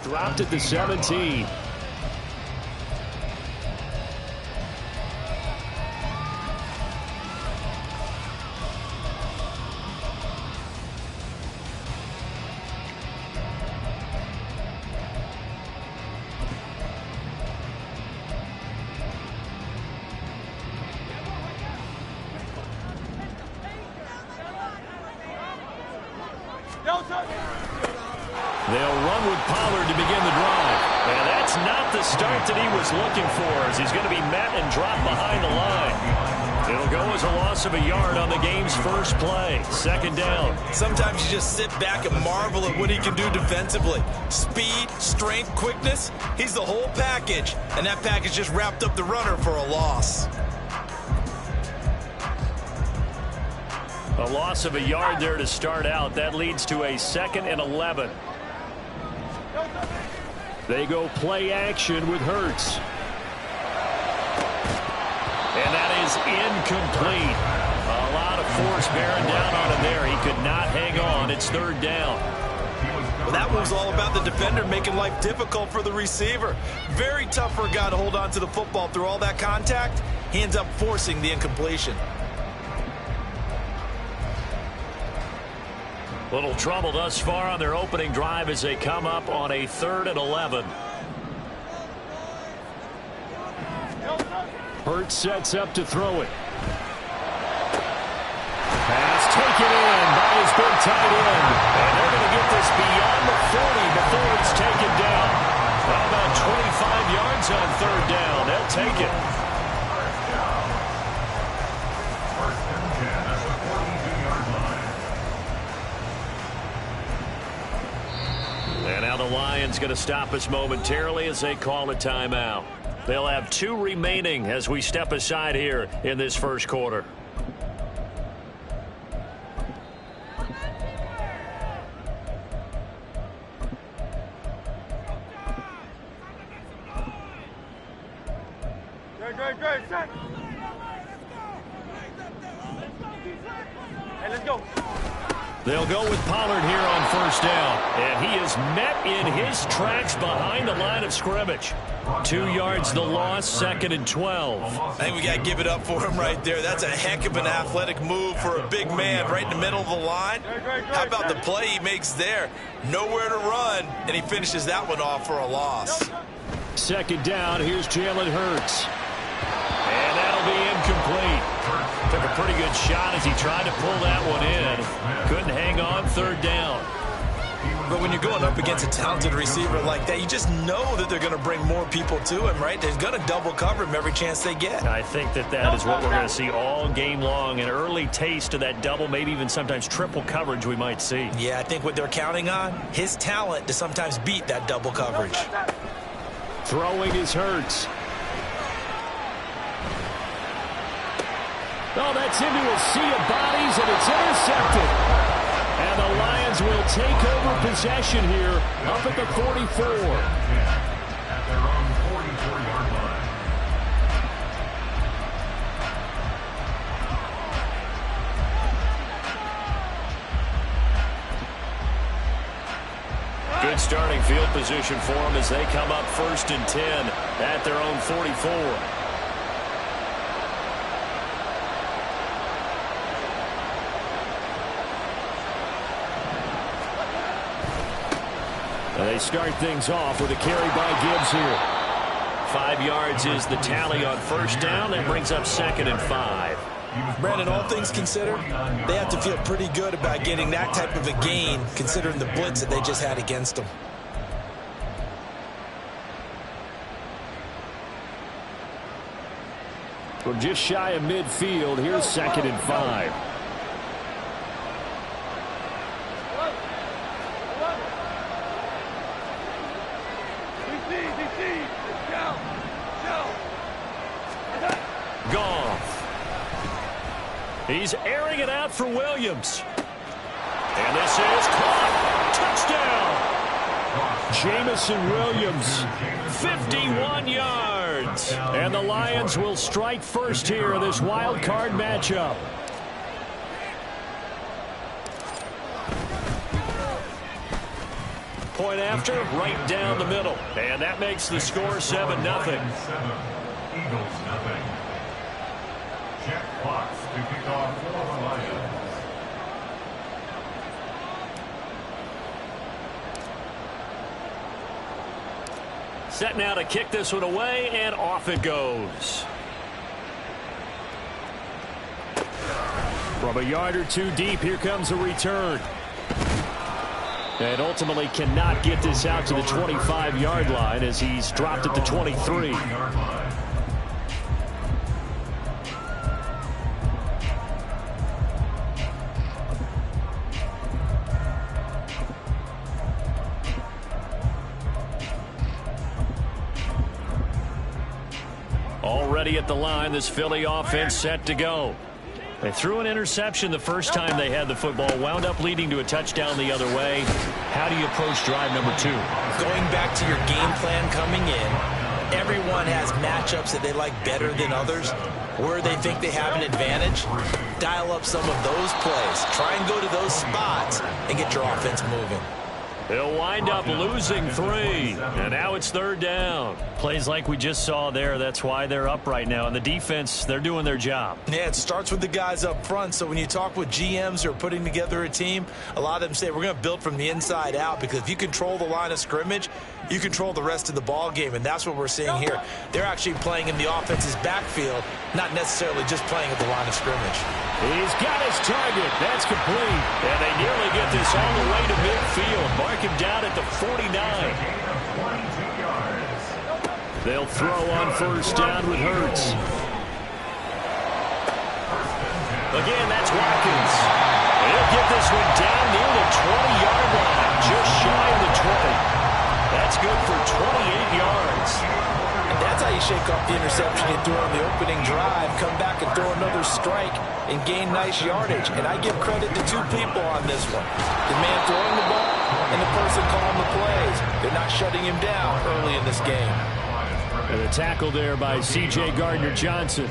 Dropped at the 17. They'll run with Pollard to begin the drive. And that's not the start that he was looking for, as he's going to be met and dropped behind the line. It'll go as a loss of a yard on the game's first play. Second down. Sometimes you just sit back and marvel at what he can do defensively. Speed, strength, quickness, he's the whole package. And that package just wrapped up the runner for a loss. A loss of a yard there to start out. That leads to a 2nd and 11. They go play action with Hurts. And that is incomplete. A lot of force bearing down on him there. He could not hang on. It's 3rd down. Well, that was all about the defender making life difficult for the receiver. Very tough for a guy to hold on to the football through all that contact. He ends up forcing the incompletion. Little trouble thus far on their opening drive as they come up on a 3rd and 11. Hurts sets up to throw it. Pass taken in by his big tight end. And they're going to get this beyond the 40 before it's taken down. How about 25 yards on 3rd down? They'll take it. And now the Lions going to stop us momentarily as they call a timeout. They'll have 2 remaining as we step aside here in this first quarter. Great, set. Hey, let's go. They'll go with Pollard here on 1st down. And he is met in his tracks behind the line of scrimmage. 2 yards the loss, 2nd and 12. I think we got to give it up for him right there. That's a heck of an athletic move for a big man right in the middle of the line. How about the play he makes there? Nowhere to run, and he finishes that one off for a loss. 2nd down, here's Jalen Hurts. And that'll be incomplete. Took a pretty good shot as he tried to pull that one in. Couldn't hang on, 3rd down. But when you're going up against a talented receiver like that, you just know that they're going to bring more people to him, right? They're going to double cover him every chance they get. I think that is what we're going to see all game long. An early taste of that double, maybe even sometimes triple coverage we might see. Yeah, I think what they're counting on, his talent to sometimes beat that double coverage. Throwing is Hurts. Oh, that's into a sea of bodies, and it's intercepted. And the Lions will take over possession here up at the 44. At their own 44-yard line. Good starting field position for them as they come up 1st and 10 at their own 44. They start things off with a carry by Gibbs here. 5 yards is the tally on 1st down. That brings up 2nd and 5. Brandon, all things considered, they have to feel pretty good about getting that type of a gain, considering the blitz that they just had against them. From just shy of midfield, here's 2nd and 5. He's airing it out for Williams. And this is caught. Touchdown. Jamison Williams, 51 yards. And the Lions will strike first here in this wild card matchup. point after, right down the middle. And that makes the score 7-0. Eagles nothing. Jack Fox to kick off for the Lions. Set now to kick this one away, and off it goes. From a yard or two deep, here comes a return. And ultimately cannot get this out to the 25-yard line as he's dropped at the 23. Already at the line, this Philly offense set to go. They threw an interception the first time they had the football, wound up leading to a touchdown the other way. How do you approach drive number 2? Going back to your game plan coming in, everyone has matchups that they like better than others. Where they think they have an advantage, dial up some of those plays. Try and go to those spots and get your offense moving. They'll wind up losing 3, and now it's 3rd down. Plays like we just saw there, that's why they're up right now. And the defense, they're doing their job. Yeah, it starts with the guys up front. So when you talk with GMs who are putting together a team, a lot of them say we're going to build from the inside out, because if you control the line of scrimmage, you control the rest of the ball game, and that's what we're seeing here. They're actually playing in the offense's backfield, not necessarily just playing at the line of scrimmage. He's got his target. That's complete. And they nearly get this all the way to midfield. Mark him down at the 49. They'll throw on 1st down with Hurts. Again, that's Watkins. He'll get this one down near the 20-yard line, just shy of the 20. That's good for 28 yards. And that's how you shake off the interception you threw on the opening drive, come back and throw another strike and gain nice yardage. And I give credit to 2 people on this one. The man throwing the ball and the person calling the plays. They're not shutting him down early in this game. And a tackle there by C.J. Gardner-Johnson.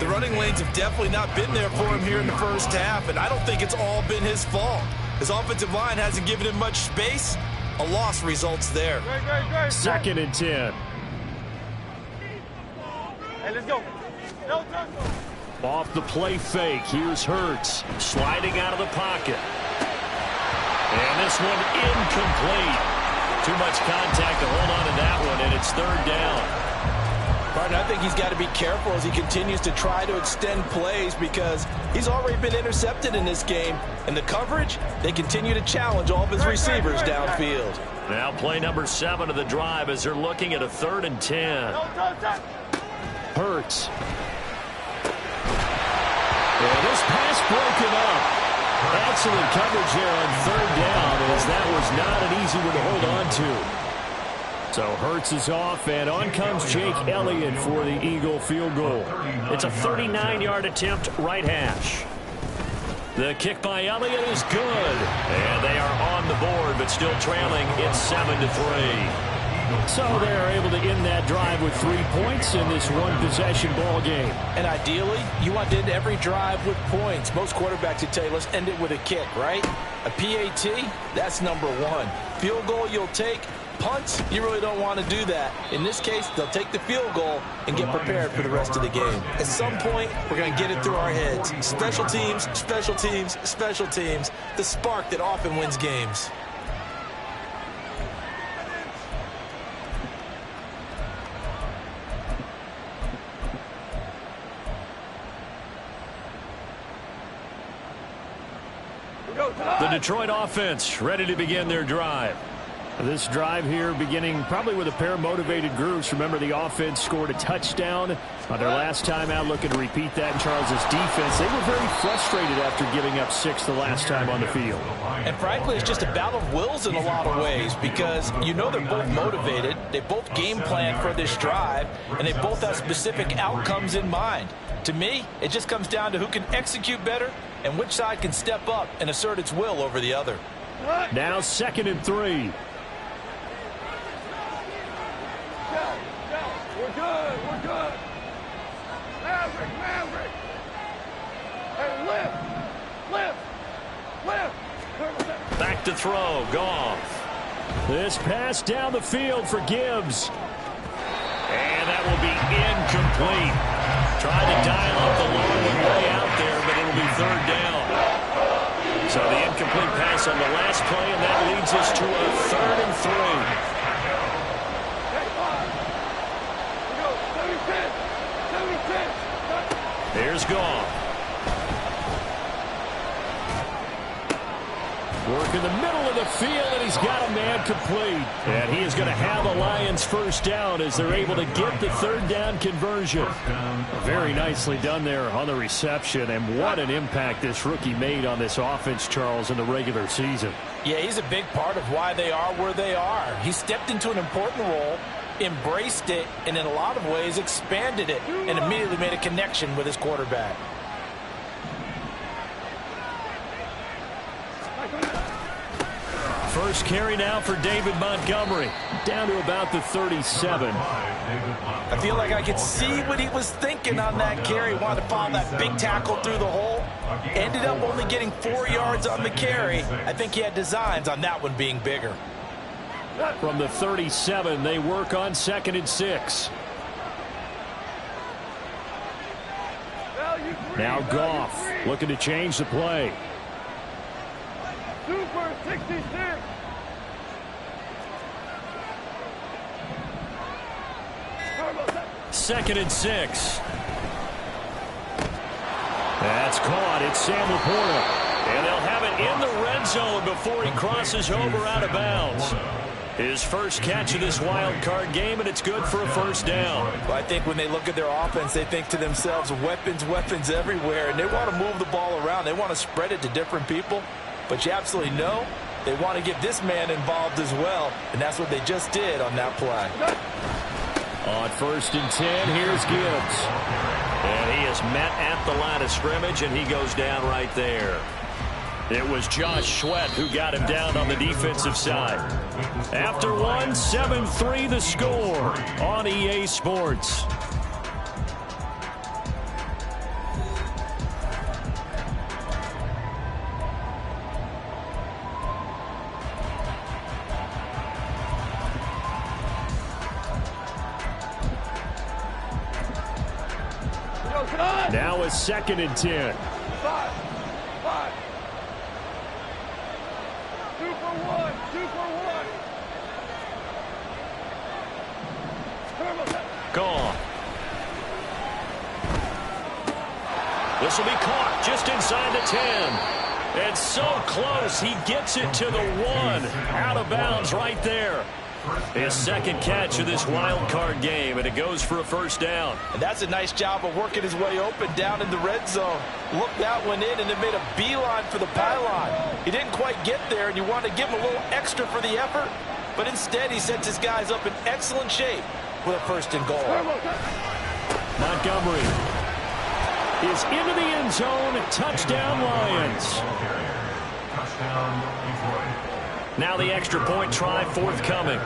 The running lanes have definitely not been there for him here in the first half, and I don't think it's all been his fault. His offensive line hasn't given him much space. A loss results there. 2nd and 10. Hey, let's go. Off the play fake, here's Hurts sliding out of the pocket. And this one incomplete. Too much contact to hold on to that one, and it's 3rd down. Partner, I think he's got to be careful as he continues to try to extend plays, because he's already been intercepted in this game. And the coverage, they continue to challenge all of his receivers downfield. Now play number 7 of the drive as they're looking at a 3rd and 10. Hurts. And this pass broken up. Excellent coverage there on 3rd down, as that was not an easy one to hold on to. So Hurts is off, and on comes Jake Elliott for the Eagle field goal. It's a 39-yard attempt, right hash. The kick by Elliott is good, and they are on the board, but still trailing. It's 7-3. So they're able to end that drive with 3 points in this one-possession ball game. And ideally, you want to end every drive with points. Most quarterbacks would tell you, let's end it with a kick, right? A PAT, that's number 1. Field goal you'll take. Punts, you really don't want to do that. In this case, they'll take the field goal and get prepared for the rest of the game. At some point, we're going to get it through our heads. Special teams, special teams, special teams. The spark that often wins games. The Detroit offense ready to begin their drive. This drive here beginning probably with a pair of motivated groups. Remember, the offense scored a touchdown on their last time out. Looking to repeat that in Charles' defense. They were very frustrated after giving up 6 the last time on the field. And frankly, it's just a battle of wills in a lot of ways, because you know they're both motivated. They both game plan for this drive, and they both have specific outcomes in mind. To me, it just comes down to who can execute better and which side can step up and assert its will over the other. Now 2nd and 3. We're good. We're good. Maverick. Hey, lift. Back to throw. Goff. This pass down the field for Gibbs. And that will be incomplete. Tried to dial up the long way out there, but it'll be third down. So the incomplete pass on the last play, and that leads us to a 3rd and 3. Here's Goff. Work in the middle of the field, and he's got a man complete. And he is going to have the Lions first down as they're able to get the 3rd down conversion. Very nicely done there on the reception, and what an impact this rookie made on this offense, Charles, in the regular season. Yeah, he's a big part of why they are where they are. He stepped into an important role, embraced it, and in a lot of ways expanded it, and immediately made a connection with his quarterback. First carry now for David Montgomery, down to about the 37. I feel like I could see what he was thinking on that carry. Wanted to follow that big tackle through the hole. Ended up only getting 4 yards on the carry. I think he had designs on that one being bigger. From the 37, they work on 2nd and 6. Now Goff looking to change the play. Super 66. Second and 6. That's caught. It's Sam Laporta. And they'll have it in the red zone before he crosses over out of bounds. His first catch of this wild card game, and it's good for a first down. Well, I think when they look at their offense, they think to themselves, weapons, weapons everywhere, and they want to move the ball around. They want to spread it to different people. But you absolutely know they want to get this man involved as well, and that's what they just did on that play. On 1st and 10, here's Gibbs. And he is met at the line of scrimmage, and he goes down right there. It was Josh Sweat who got him down on the defensive side. After one, 7-3 the score on EA Sports. Now a 2nd and 10. 5. 2 for 1. 2 for 1. Gone. This will be caught just inside the 10. And so close, he gets it to the 1. Out of bounds right there. His second catch of this wild card game, and it goes for a first down. And that's a nice job of working his way open down in the red zone. Looked that one in, and it made a beeline for the pylon. He didn't quite get there, and you want to give him a little extra for the effort, but instead he sets his guys up in excellent shape with a 1st and goal. Montgomery is into the end zone. Touchdown, Lions. Touchdown, Detroit. Now the extra point try forthcoming.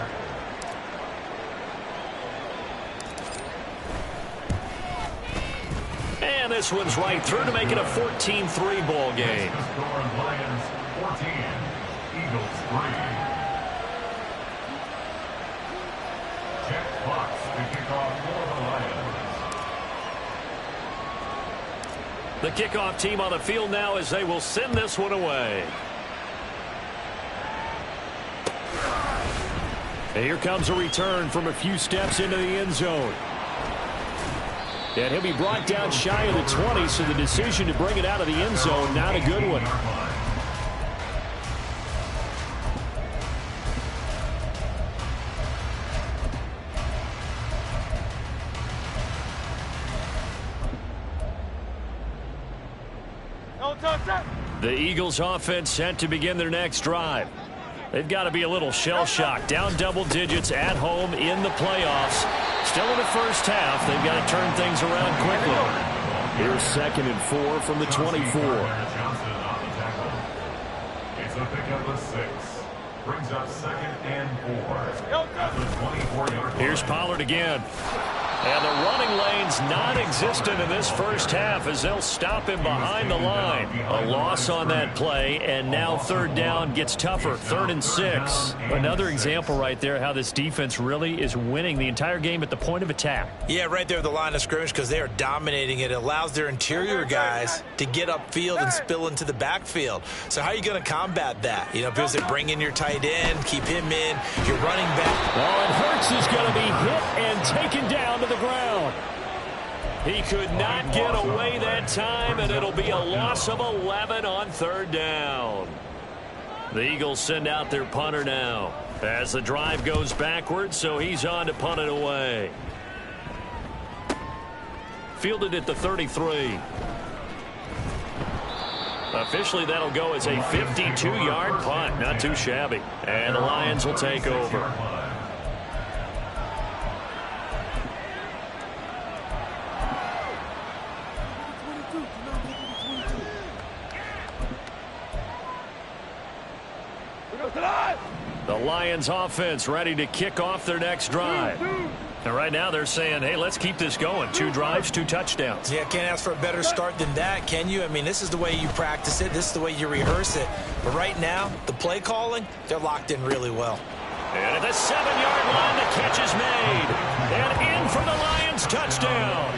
And this one's right through to make it a 14-3 ball game. Lions 14, Eagles 3. Check box to kick off for the Lions. The kickoff team on the field now as they will send this one away. And here comes a return from a few steps into the end zone. And he'll be brought down shy of the 20, so the decision to bring it out of the end zone, not a good one. The Eagles offense set to begin their next drive. They've got to be a little shell-shocked. Down double digits at home in the playoffs. Still in the first half. They've got to turn things around quickly. Here's 2nd and 4 from the 24. It's a pickup of 6. Brings up 2nd and 4. At the 24-yard line. Here's Pollard again. And the running lane's non-existent in this first half as they'll stop him behind the line. A loss on that play, and now third down gets tougher. 3rd and 6. Another example right there how this defense really is winning the entire game at the point of attack. Yeah, right there at the line of scrimmage because they are dominating it. It allows their interior guys to get upfield and spill into the backfield. So how are you going to combat that? You know, because they bring in your tight end, keep him in, your running back. Oh, and Hurts is going to be hit and taken down to the ground. He could not get away that time, and it'll be a loss of 11 on 3rd down. The Eagles send out their punter now as the drive goes backwards, so he's on to punt it away. Fielded at the 33. Officially, that'll go as a 52-yard punt. Not too shabby. And the Lions will take over. The Lions offense ready to kick off their next drive. And right now they're saying, hey, let's keep this going. 2 drives, 2 touchdowns. Yeah, can't ask for a better start than that, can you? I mean, this is the way you practice it. This is the way you rehearse it. But right now, the play calling, they're locked in really well. And at the 7-yard line, the catch is made. And in for the Lions touchdown.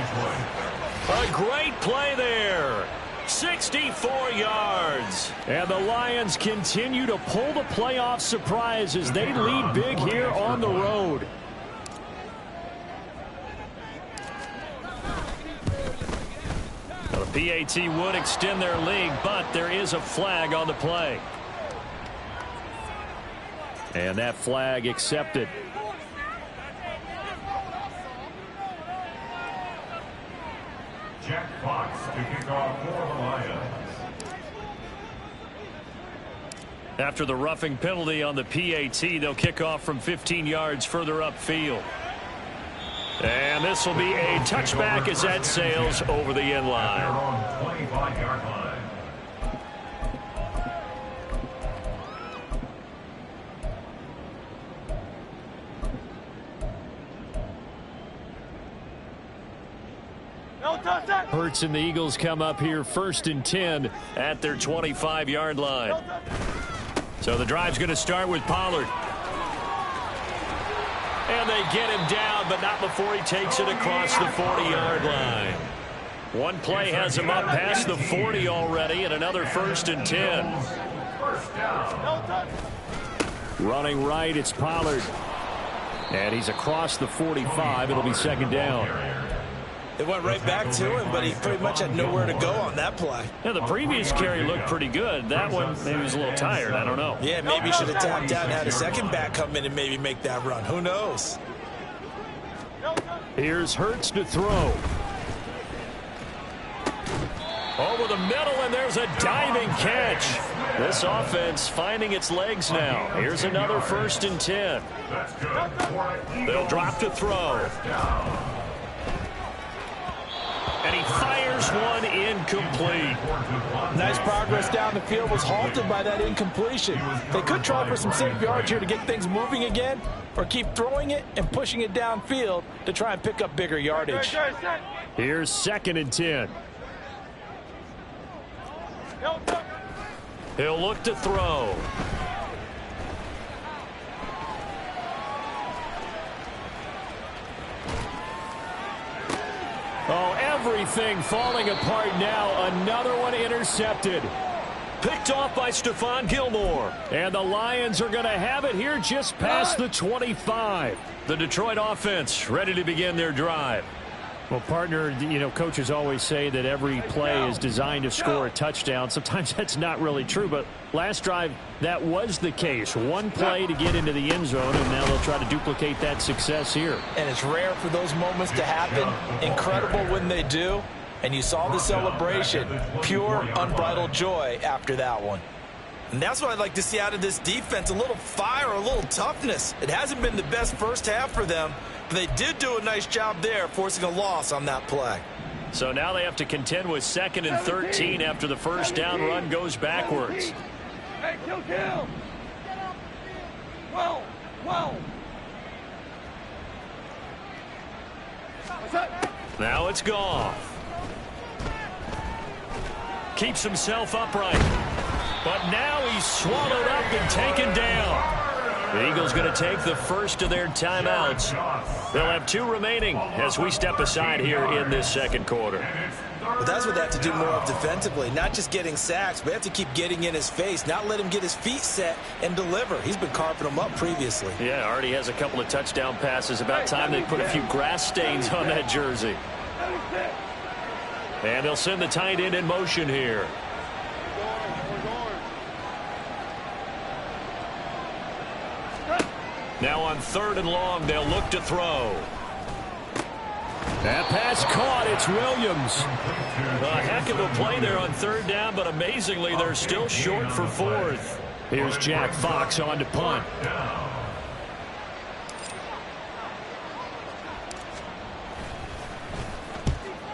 A great play there. 64 yards. And the Lions continue to pull the playoff surprise as they lead big here on the road. Well, the PAT would extend their lead, but there is a flag on the play. And that flag accepted. Jack Fox to kick off for the Lions. After the roughing penalty on the PAT, they'll kick off from 15 yards further upfield. And this will be a touchback as that sails over the end line. 25-yard line. Hurts and the Eagles come up here 1st and 10 at their 25-yard line. So the drive's going to start with Pollard. And they get him down, but not before he takes it across the 40-yard line. One play has him up past the 40 already, and another 1st and 10. First down. Running right, it's Pollard. And he's across the 45. It'll be 2nd down. It went right back to him, but he pretty much had nowhere to go on that play. Yeah, the previous carry looked pretty good. That one, maybe he was a little tired. I don't know. Yeah, maybe he should have tapped out and had a second back come in and maybe make that run. Who knows? Here's Hurts to throw. Over the middle, and there's a diving catch. This offense finding its legs now. Here's another 1st and 10. They'll drop to throw. And he fires one incomplete. Nice progress down the field, was halted by that incompletion. They could try for some safe yards here to get things moving again, or keep throwing it and pushing it downfield to try and pick up bigger yardage. Here's 2nd and 10. He'll look to throw. Oh, everything falling apart now. Another one intercepted. Picked off by Stephon Gilmore. And the Lions are going to have it here just past the 25. The Detroit offense ready to begin their drive. Well, partner, you know, coaches always say that every play is designed to score a touchdown. Sometimes that's not really true, but last drive, that was the case. One play to get into the end zone, and now they'll try to duplicate that success here. And it's rare for those moments to happen. Incredible when they do. And you saw the celebration. Pure, unbridled joy after that one. And that's what I'd like to see out of this defense. A little fire, a little toughness. It hasn't been the best first half for them, but they did do a nice job there, forcing a loss on that play. So now they have to contend with 2nd and 13 after the first down run goes backwards. Hey, kill. 12. Now it's Goff. Keeps himself upright. But now he's swallowed up and taken down. The Eagles going to take the first of their timeouts. They'll have 2 remaining as we step aside here in this second quarter. But that's what they have to do more of defensively. Not just getting sacks, but they have to keep getting in his face, not let him get his feet set and deliver. He's been carving them up previously. Yeah, already has a couple of touchdown passes. About time they put a few grass stains on that jersey. And they'll send the tight end in motion here. Now on 3rd and long, they'll look to throw. That pass caught. It's Williams. A heck of a play there on 3rd down, but amazingly, they're still short for 4th. Here's Jack Fox on to punt.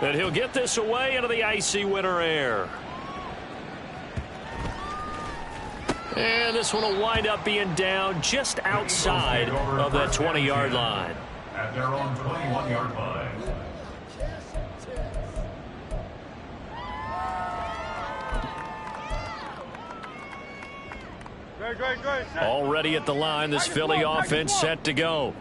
And he'll get this away into the icy winter air. And this one will wind up being down just outside of that 20-yard line. At their own 21-yard line. Already at the line, this Philly offense set to go.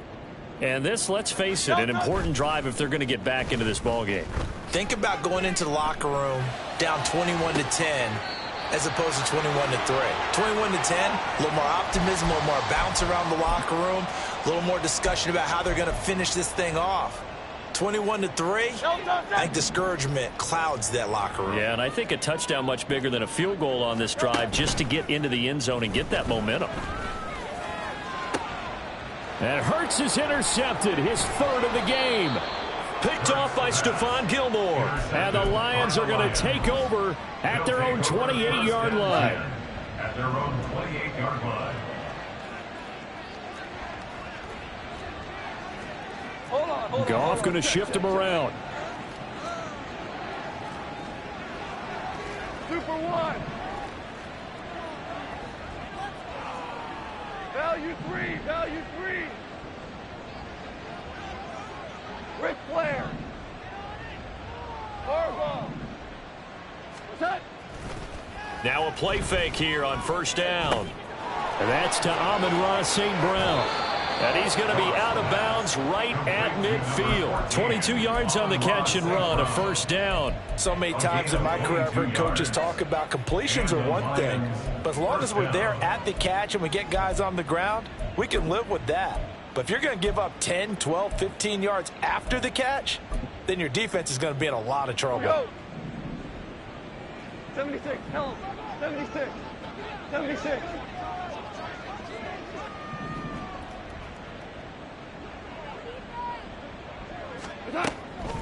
And this, let's face it, an important drive if they're going to get back into this ballgame. Think about going into the locker room down 21-10 as opposed to 21-3. 21-10, a little more optimism, a little more bounce around the locker room, a little more discussion about how they're going to finish this thing off. 21-3, I think discouragement clouds that locker room. Yeah, and I think a touchdown much bigger than a field goal on this drive just to get into the end zone and get that momentum. And Hurts is intercepted, his 3rd of the game. Picked off by Stephon Gilmore. And the Lions are going to take over at their own 28-yard line. At their own 28-yard line. Goff going to shift him around. Super one. Value 3. Value 3. Ric Flair. Harbaugh. What's that? Now a play fake here on 1st down. And that's to Amon-Ra St. Brown. And he's going to be out of bounds right at midfield. 22 yards on the catch and run, a 1st down. So many times in my career I've heard coaches talk about completions are one thing, but as long as we're there at the catch and we get guys on the ground, we can live with that. But if you're going to give up 10, 12, 15 yards after the catch, then your defense is going to be in a lot of trouble. Go. 76, help. 76. 76.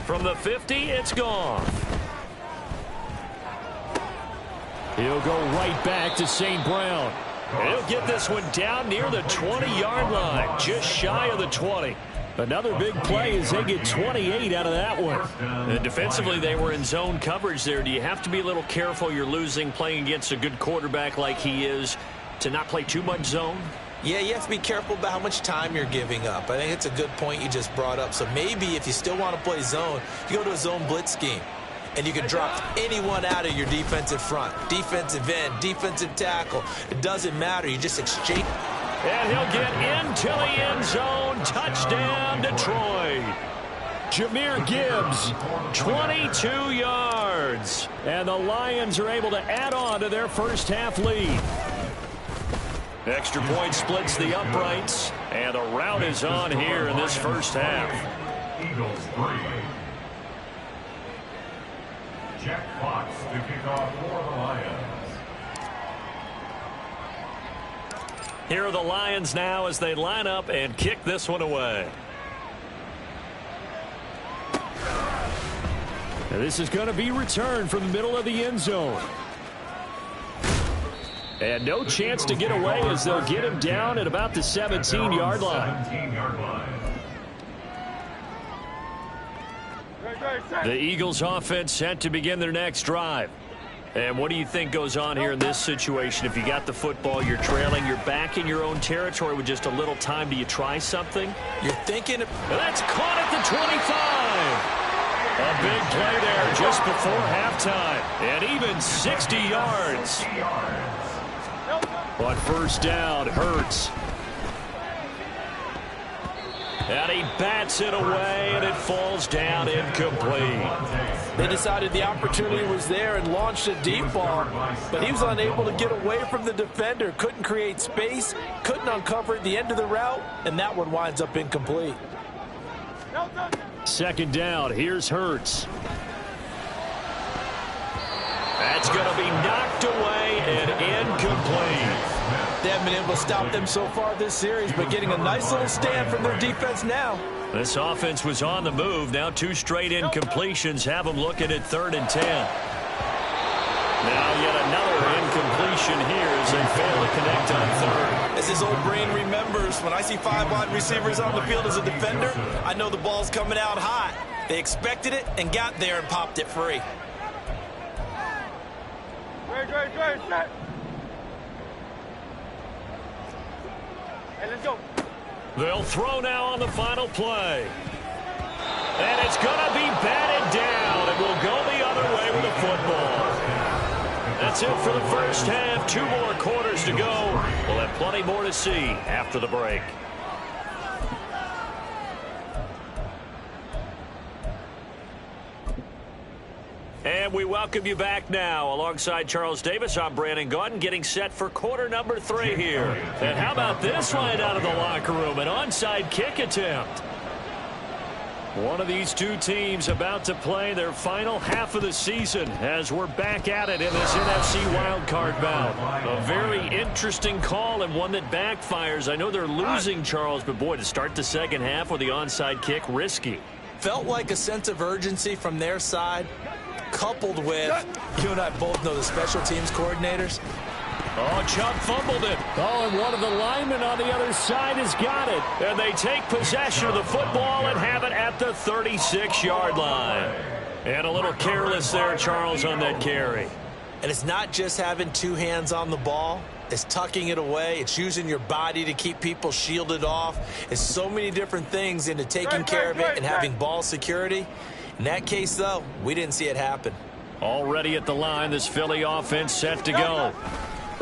From the 50, it's gone. He'll go right back to St. Brown. He'll get this one down near the 20-yard line, just shy of the 20. Another big play as they get 28 out of that one. And defensively, they were in zone coverage there. Do you have to be a little careful? You're losing playing against a good quarterback like he is to not play too much zone? Yeah, you have to be careful about how much time you're giving up. I think it's a good point you just brought up. So maybe if you still want to play zone, you go to a zone blitz scheme. And you can drop anyone out of your defensive front. Defensive end, defensive tackle. It doesn't matter. You just exchange. And he'll get into the end zone. Touchdown, Detroit. Jahmyr Gibbs, 22 yards. And the Lions are able to add on to their first half lead. Extra point splits the uprights. And a rout is on here in this first half. Eagles 3. Jack Fox to kick off for the Lions. Here are the Lions now as they line up and kick this one away. Now this is going to be returned from the middle of the end zone. And no chance to get away as they'll get him down at about the 17-yard line. 17-yard line. The Eagles offense set to begin their next drive. And what do you think goes on here in this situation? If you got the football, you're trailing, you're back in your own territory with just a little time. Do you try something? You're thinking. That's caught at the 25. A big play there just before halftime. And even 60 yards. But first down hurts. And he bats it away, and it falls down incomplete. They decided the opportunity was there and launched a deep ball, but he was unable to get away from the defender. Couldn't create space, couldn't uncover at the end of the route, and that one winds up incomplete. Second down, here's Hurts. That's going to be knocked away and incomplete. They haven't been able to stop them so far this series, but getting a nice little stand from their defense now. This offense was on the move. Now 2 straight incompletions have them looking at 3rd and 10. Now yet another incompletion here as they fail to connect on 3rd. As his old brain remembers, when I see 5 wide receivers on the field as a defender, I know the ball's coming out hot. They expected it and got there and popped it free. Great, set. Hey, let's go. They'll throw now on the final play. And it's going to be batted down, and we'll go the other way with the football. That's it for the first half. 2 more quarters to go. We'll have plenty more to see after the break. And we welcome you back now. Alongside Charles Davis, I'm Brandon Gaudin, getting set for quarter number 3 here. And how about this line out of the locker room? An onside kick attempt. One of these 2 teams about to play their final half of the season as we're back at it in this NFC wildcard bout. A very interesting call and one that backfires. I know they're losing, Charles, but boy, to start the second half with the onside kick, risky. Felt like a sense of urgency from their side, coupled with, you and I both know the special teams coordinators. Oh, Chubb fumbled it. Oh, and one of the linemen on the other side has got it. And they take possession of the football and have it at the 36-yard line. And a little careless there, Charles, on that carry. And it's not just having 2 hands on the ball. It's tucking it away. It's using your body to keep people shielded off. It's so many different things into taking care of it and having ball security. In that case, though, we didn't see it happen. Already at the line, this Philly offense set to go.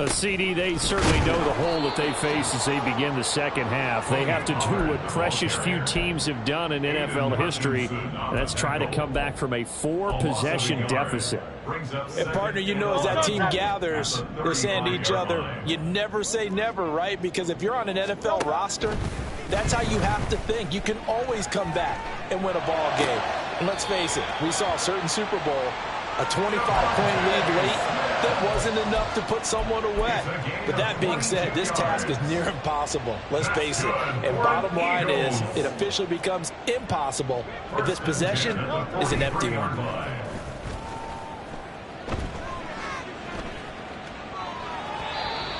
CD, they certainly know the hole that they face as they begin the second half. They have to do what precious few teams have done in NFL history, and that's try to come back from a 4-possession deficit. And, partner, you know as that team gathers, they're saying to each other, you never say never, right? Because if you're on an NFL roster, that's how you have to think. You can always come back and win a ball game. And let's face it, we saw a certain Super Bowl, a 25-point lead late, that wasn't enough to put someone away. But that being said, this task is near impossible. Let's face it. And bottom line is, it officially becomes impossible if this possession is an empty one.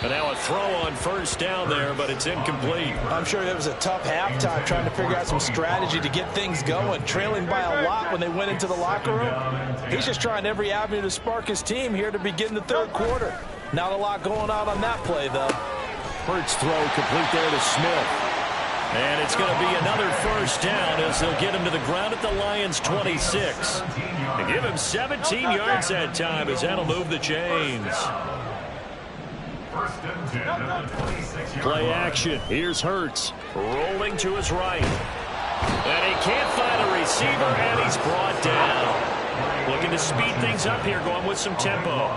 And now a throw on first down there, but it's incomplete. I'm sure it was a tough halftime trying to figure out some strategy to get things going, trailing by a lot when they went into the locker room. He's just trying every avenue to spark his team here to begin the 3rd quarter. Not a lot going on that play, though. Hurts throw complete there to Smith. And it's going to be another first down as they'll get him to the ground at the Lions' 26. They give him 17 yards that time as that'll move the chains. Play action. Here's Hurts. Rolling to his right. And he can't find a receiver, and he's brought down. Looking to speed things up here, going with some tempo.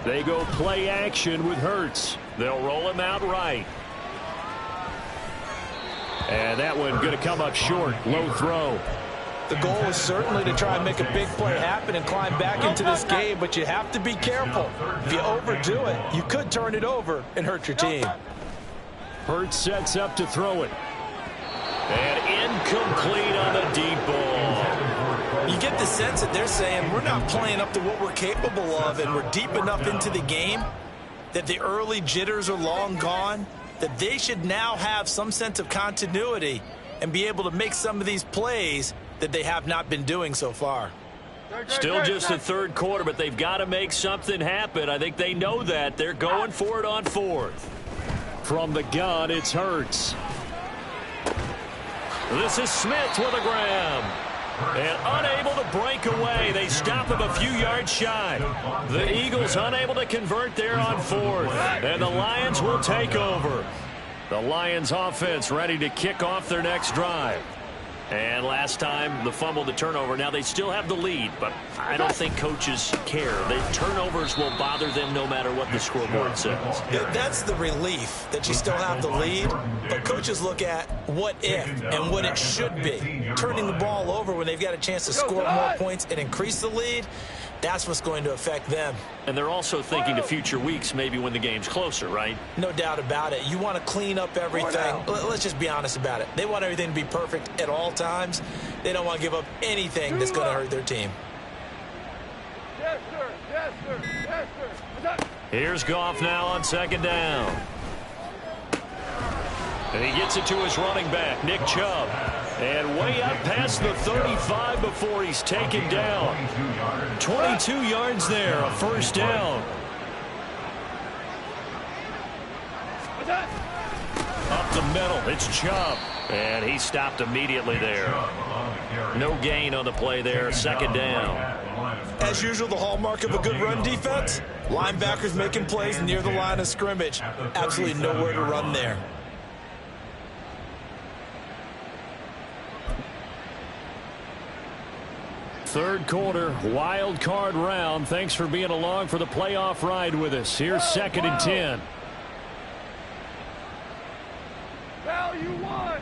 They go play action with Hurts. They'll roll him out right. And that one going to come up short. Low throw. The goal is certainly to try and make a big play happen and climb back into this game, but you have to be careful. If you overdo it, you could turn it over and hurt your team. Hurts sets up to throw it. And incomplete on the deep ball. You get the sense that they're saying we're not playing up to what we're capable of, and we're deep enough into the game that the early jitters are long gone, that they should now have some sense of continuity and be able to make some of these plays that they have not been doing so far. Still just the 3rd quarter, but they've got to make something happen. I think they know that. They're going for it on 4th. From the gun, it's Hurts. This is Smith with a grab. And unable to break away. They stop him a few yards shy. The Eagles unable to convert there on 4th. And the Lions will take over. The Lions offense ready to kick off their next drive. And last time, the fumble, the turnover. Now, they still have the lead, but I don't think coaches care. The turnovers will bother them no matter what the scoreboard says. That's the relief that you still have the lead, but coaches look at what if and what it should be. Turning the ball over when they've got a chance to score more points and increase the lead, that's what's going to affect them. And they're also thinking to future weeks, maybe when the game's closer, right? No doubt about it. You want to clean up everything. Let's just be honest about it. They want everything to be perfect at all times. They don't want to give up anything that's going to hurt their team. Yes, sir. Yes, sir. Yes, sir. Here's Goff now on 2nd down. And he gets it to his running back, Nick Chubb. And way up past the 35 before he's taken down. 22 yards there, a first down. Up the middle, it's Chubb. And he stopped immediately there. No gain on the play there, 2nd down. As usual, the hallmark of a good run defense, linebackers making plays near the line of scrimmage. Absolutely nowhere to run there. Third quarter, wild card round. Thanks for being along for the playoff ride with us. Here's 2nd and 10. Val, you won.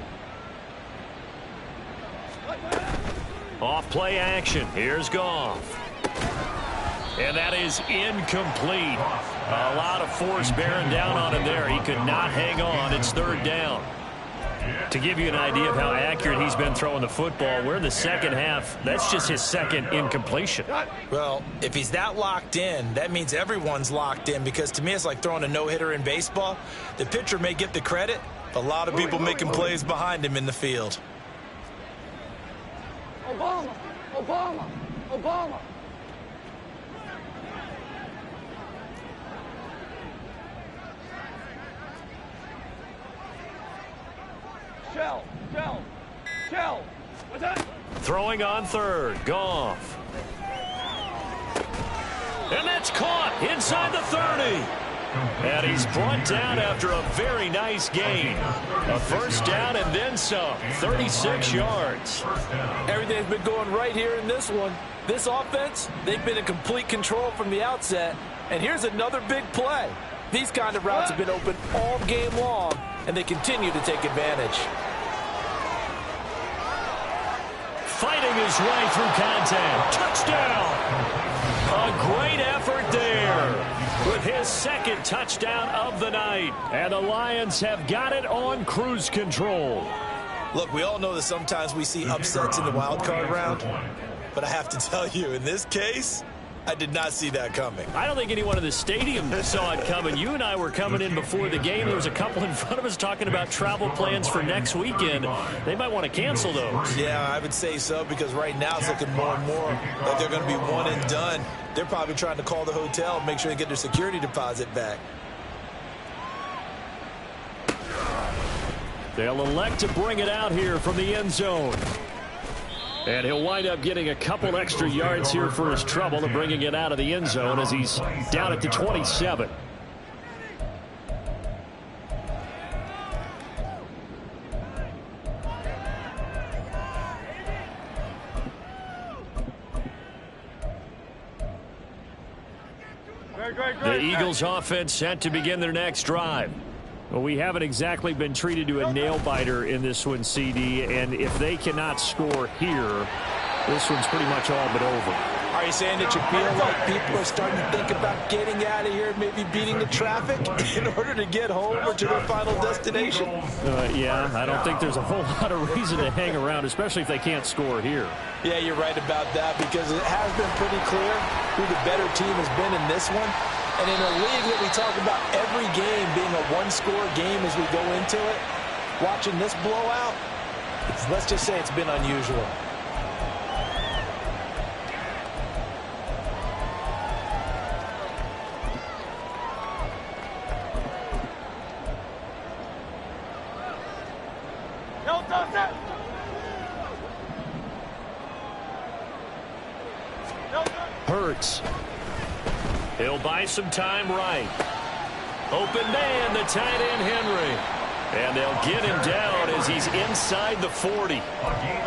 Off play action. Here's Goff. And that is incomplete. A lot of force bearing down on him there. He could not hang on. It's 3rd down. To give you an idea of how accurate he's been throwing the football, we're in the second half. That's just his 2nd incompletion. Well, if he's that locked in, that means everyone's locked in, because to me it's like throwing a no-hitter in baseball. The pitcher may get the credit, but a lot of people making plays behind him in the field. Obama. Obama. Obama. Shell. Shell. Shell. What's that? Throwing on 3rd. Goff. And that's caught inside the 30. And he's brought down after a very nice gain. A first down and then some. 36 yards. Everything's been going right here in this one. This offense, they've been in complete control from the outset. And here's another big play. These kind of routes have been open all game long, and they continue to take advantage. Fighting his way through contact. Touchdown. A great effort there with his 2nd touchdown of the night. And the Lions have got it on cruise control. Look, we all know that sometimes we see upsets in the wild card round, but I have to tell you, in this case, I did not see that coming. I don't think anyone in the stadium saw it coming. You and I were coming in before the game. There was a couple in front of us talking about travel plans for next weekend. They might want to cancel those. Yeah, I would say so, because right now it's looking more and more like they're going to be one and done. They're probably trying to call the hotel and make sure they get their security deposit back. They'll elect to bring it out here from the end zone. And he'll wind up getting a couple extra yards here for his trouble and bringing it out of the end zone as he's down at the 27. The Eagles offense set to begin their next drive. Well, we haven't exactly been treated to a nail-biter in this one, CD, and if they cannot score here, this one's pretty much all but over. Are you saying that you feel like people are starting to think about getting out of here, maybe beating the traffic in order to get home or to their final destination? Yeah, I don't think there's a whole lot of reason to hang around, especially if they can't score here. Yeah, you're right about that, because it has been pretty clear who the better team has been in this one. And in a league that we talk about every game being a one-score game as we go into it, watching this blowout, let's just say it's been unusual. No, no, no. Hurts. He'll buy some time right. Open man, the tight end Henry. And they'll get him down as he's inside the 40.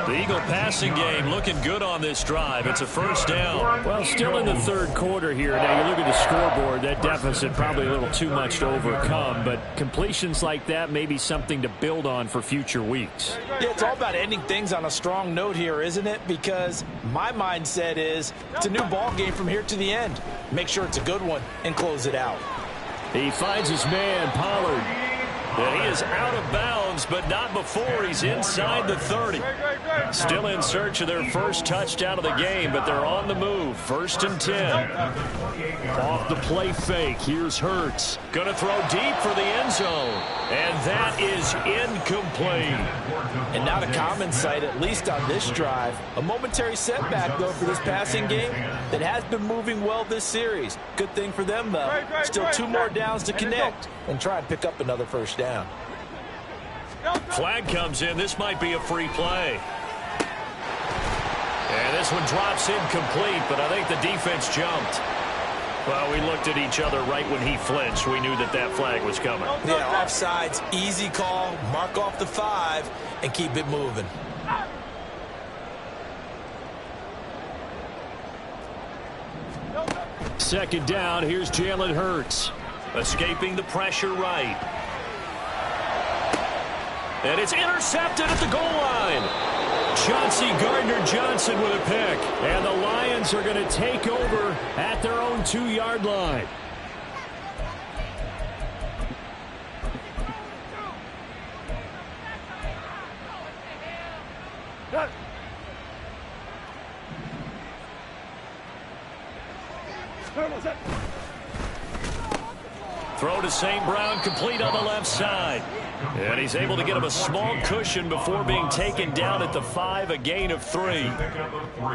The Eagle passing game looking good on this drive. It's a first down. Well, still in the third quarter here. Now, you look at the scoreboard, that deficit probably a little too much to overcome. But completions like that may be something to build on for future weeks. Yeah, it's all about ending things on a strong note here, isn't it? Because my mindset is it's a new ball game from here to the end. Make sure it's a good one and close it out. He finds his man, Pollard. And he is out of bounds, but not before he's inside the 30. Still in search of their first touchdown of the game, but they're on the move. 1st and 10. Off the play fake. Here's Hurts. Going to throw deep for the end zone. And that is incomplete. And not a common sight, at least on this drive. A momentary setback, though, for this passing game that has been moving well this series. Good thing for them, though. Still 2 more downs to connect and try and pick up another first down. Flag comes in. This might be a free play. And this one drops incomplete, but I think the defense jumped. Well, we looked at each other right when he flinched. We knew that that flag was coming. Yeah, offsides, easy call, mark off the 5, and keep it moving. Second down, here's Jalen Hurts. Escaping the pressure right. And it's intercepted at the goal line. Chauncey Gardner-Johnson with a pick. And the Lions are going to take over at their own 2-yard line. Throw to St. Brown, complete on the left side. And he's able to get him a small cushion before being taken down at the 5, a gain of 3.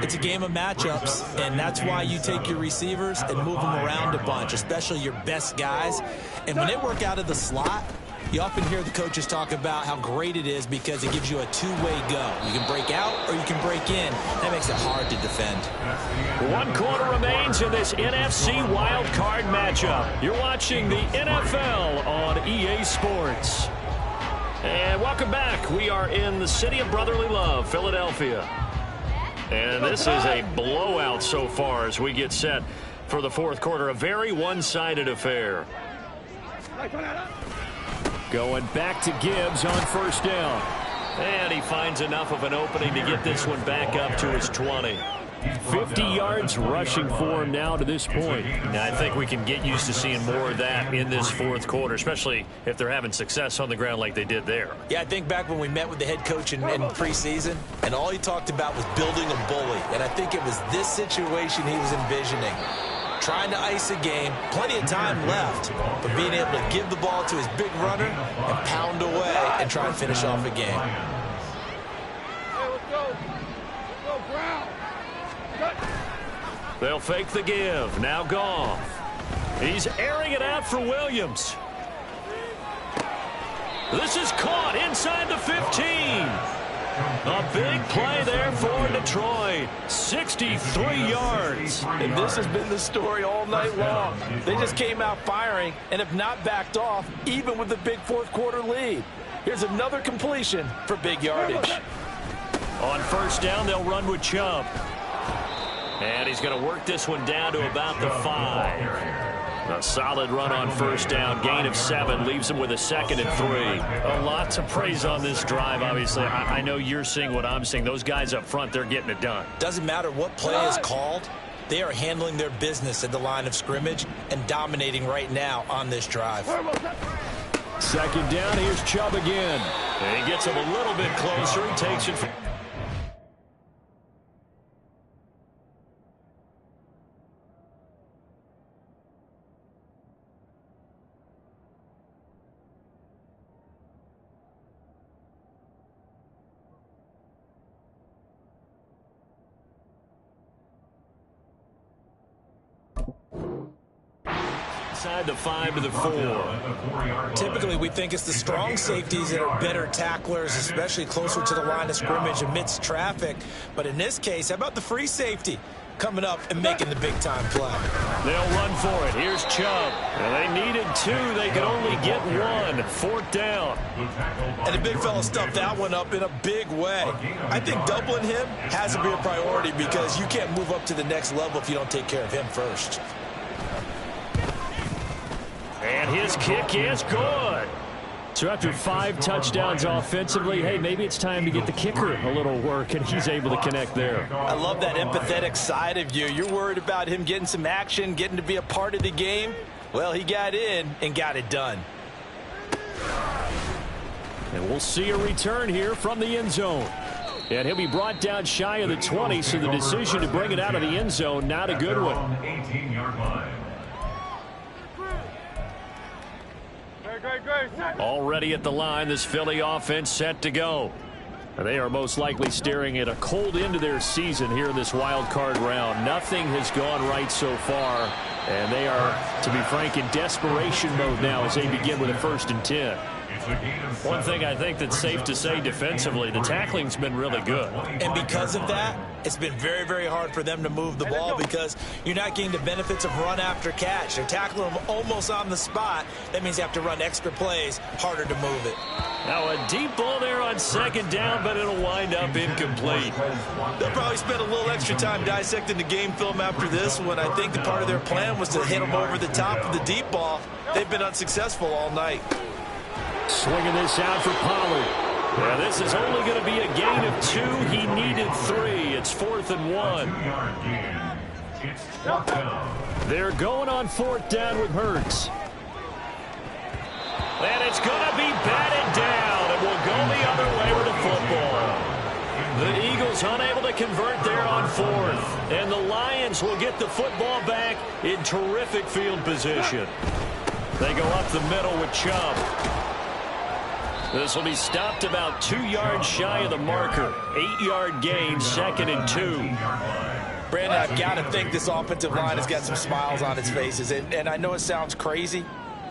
It's a game of matchups, and that's why you take your receivers and move them around a bunch, especially your best guys. And when they work out of the slot, you often hear the coaches talk about how great it is because it gives you a 2-way go. You can break out or you can break in. That makes it hard to defend. 1 quarter remains in this NFC Wild Card matchup. You're watching the NFL on EA Sports. And welcome back. We are in the city of brotherly love, Philadelphia. And this is a blowout so far as we get set for the fourth quarter. A very one-sided affair. Going back to Gibbs on first down. And he finds enough of an opening to get this one back up to his 20. 50 yards rushing for him now to this point. Now, I think we can get used to seeing more of that in this fourth quarter, especially if they're having success on the ground like they did there. Yeah, I think back when we met with the head coach in preseason, and all he talked about was building a bully. And I think it was this situation he was envisioning. Trying to ice a game, plenty of time left, but being able to give the ball to his big runner and pound away and try and finish off a game. Hey, let's go. Let's go, Brown. They'll fake the give. Now Goff. He's airing it out for Williams. This is caught inside the 15. A big play there for Detroit. 63 yards. And this has been the story all night long. They just came out firing and have not backed off, even with the big fourth quarter lead. Here's another completion for big yardage. On first down, they'll run with Chubb. And he's going to work this one down to about the 5. A solid run on first down, gain of 7, leaves him with a 2nd and 3. A lot to praise on this drive, obviously. I know you're seeing what I'm seeing. Those guys up front, they're getting it done. Doesn't matter what play is called, they are handling their business at the line of scrimmage and dominating right now on this drive. Second down, here's Chubb again. And he gets him a little bit closer. He takes it. Inside the 5 to the 4. Typically, we think it's the strong safeties that are better tacklers, especially closer to the line of scrimmage amidst traffic. But in this case, how about the free safety? coming up and making the big-time play. They'll run for it. Here's Chubb. And they needed 2. They could only get 1. 4th down. And the big fella stuffed that one up in a big way. I think doubling him has to be a priority because you can't move up to the next level if you don't take care of him first. And his kick is good. So after 5 touchdowns offensively, hey, maybe it's time to get the kicker a little work, and he's able to connect there. I love that empathetic side of you. You're worried about him getting some action, getting to be a part of the game. Well, he got in and got it done. And we'll see a return here from the end zone. And he'll be brought down shy of the 20, so the decision to bring it out of the end zone, not a good one. 18-yard line. Already at the line, this Philly offense set to go. They are most likely staring at a cold end to their season here in this wild card round. Nothing has gone right so far, and they are, to be frank, in desperation mode now as they begin with a 1st and 10. One thing I think that's safe to say defensively, the tackling's been really good. And because of that, it's been very, very hard for them to move the ball because you're not getting the benefits of run after catch. They're tackling them almost on the spot. That means you have to run extra plays, harder to move it. Now a deep ball there on 2nd down, but it'll wind up incomplete. They'll probably spend a little extra time dissecting the game film after this one. I think the part of their plan was to hit them over the top of the deep ball. They've been unsuccessful all night. Swinging this out for Pollard. Yeah, this is only going to be a gain of 2. He needed 3. It's 4th and 1. 2-yard gain. It's 4th down. They're going on 4th down with Hurts. And it's going to be batted down. It will go the other way with the football. The Eagles unable to convert there on 4th. And the Lions will get the football back in terrific field position. They go up the middle with Chubb. This will be stopped about 2 yards shy of the marker. 8-yard gain, 2nd and 2. Brandon, I've got to think this offensive line has got some smiles on its faces. And I know it sounds crazy,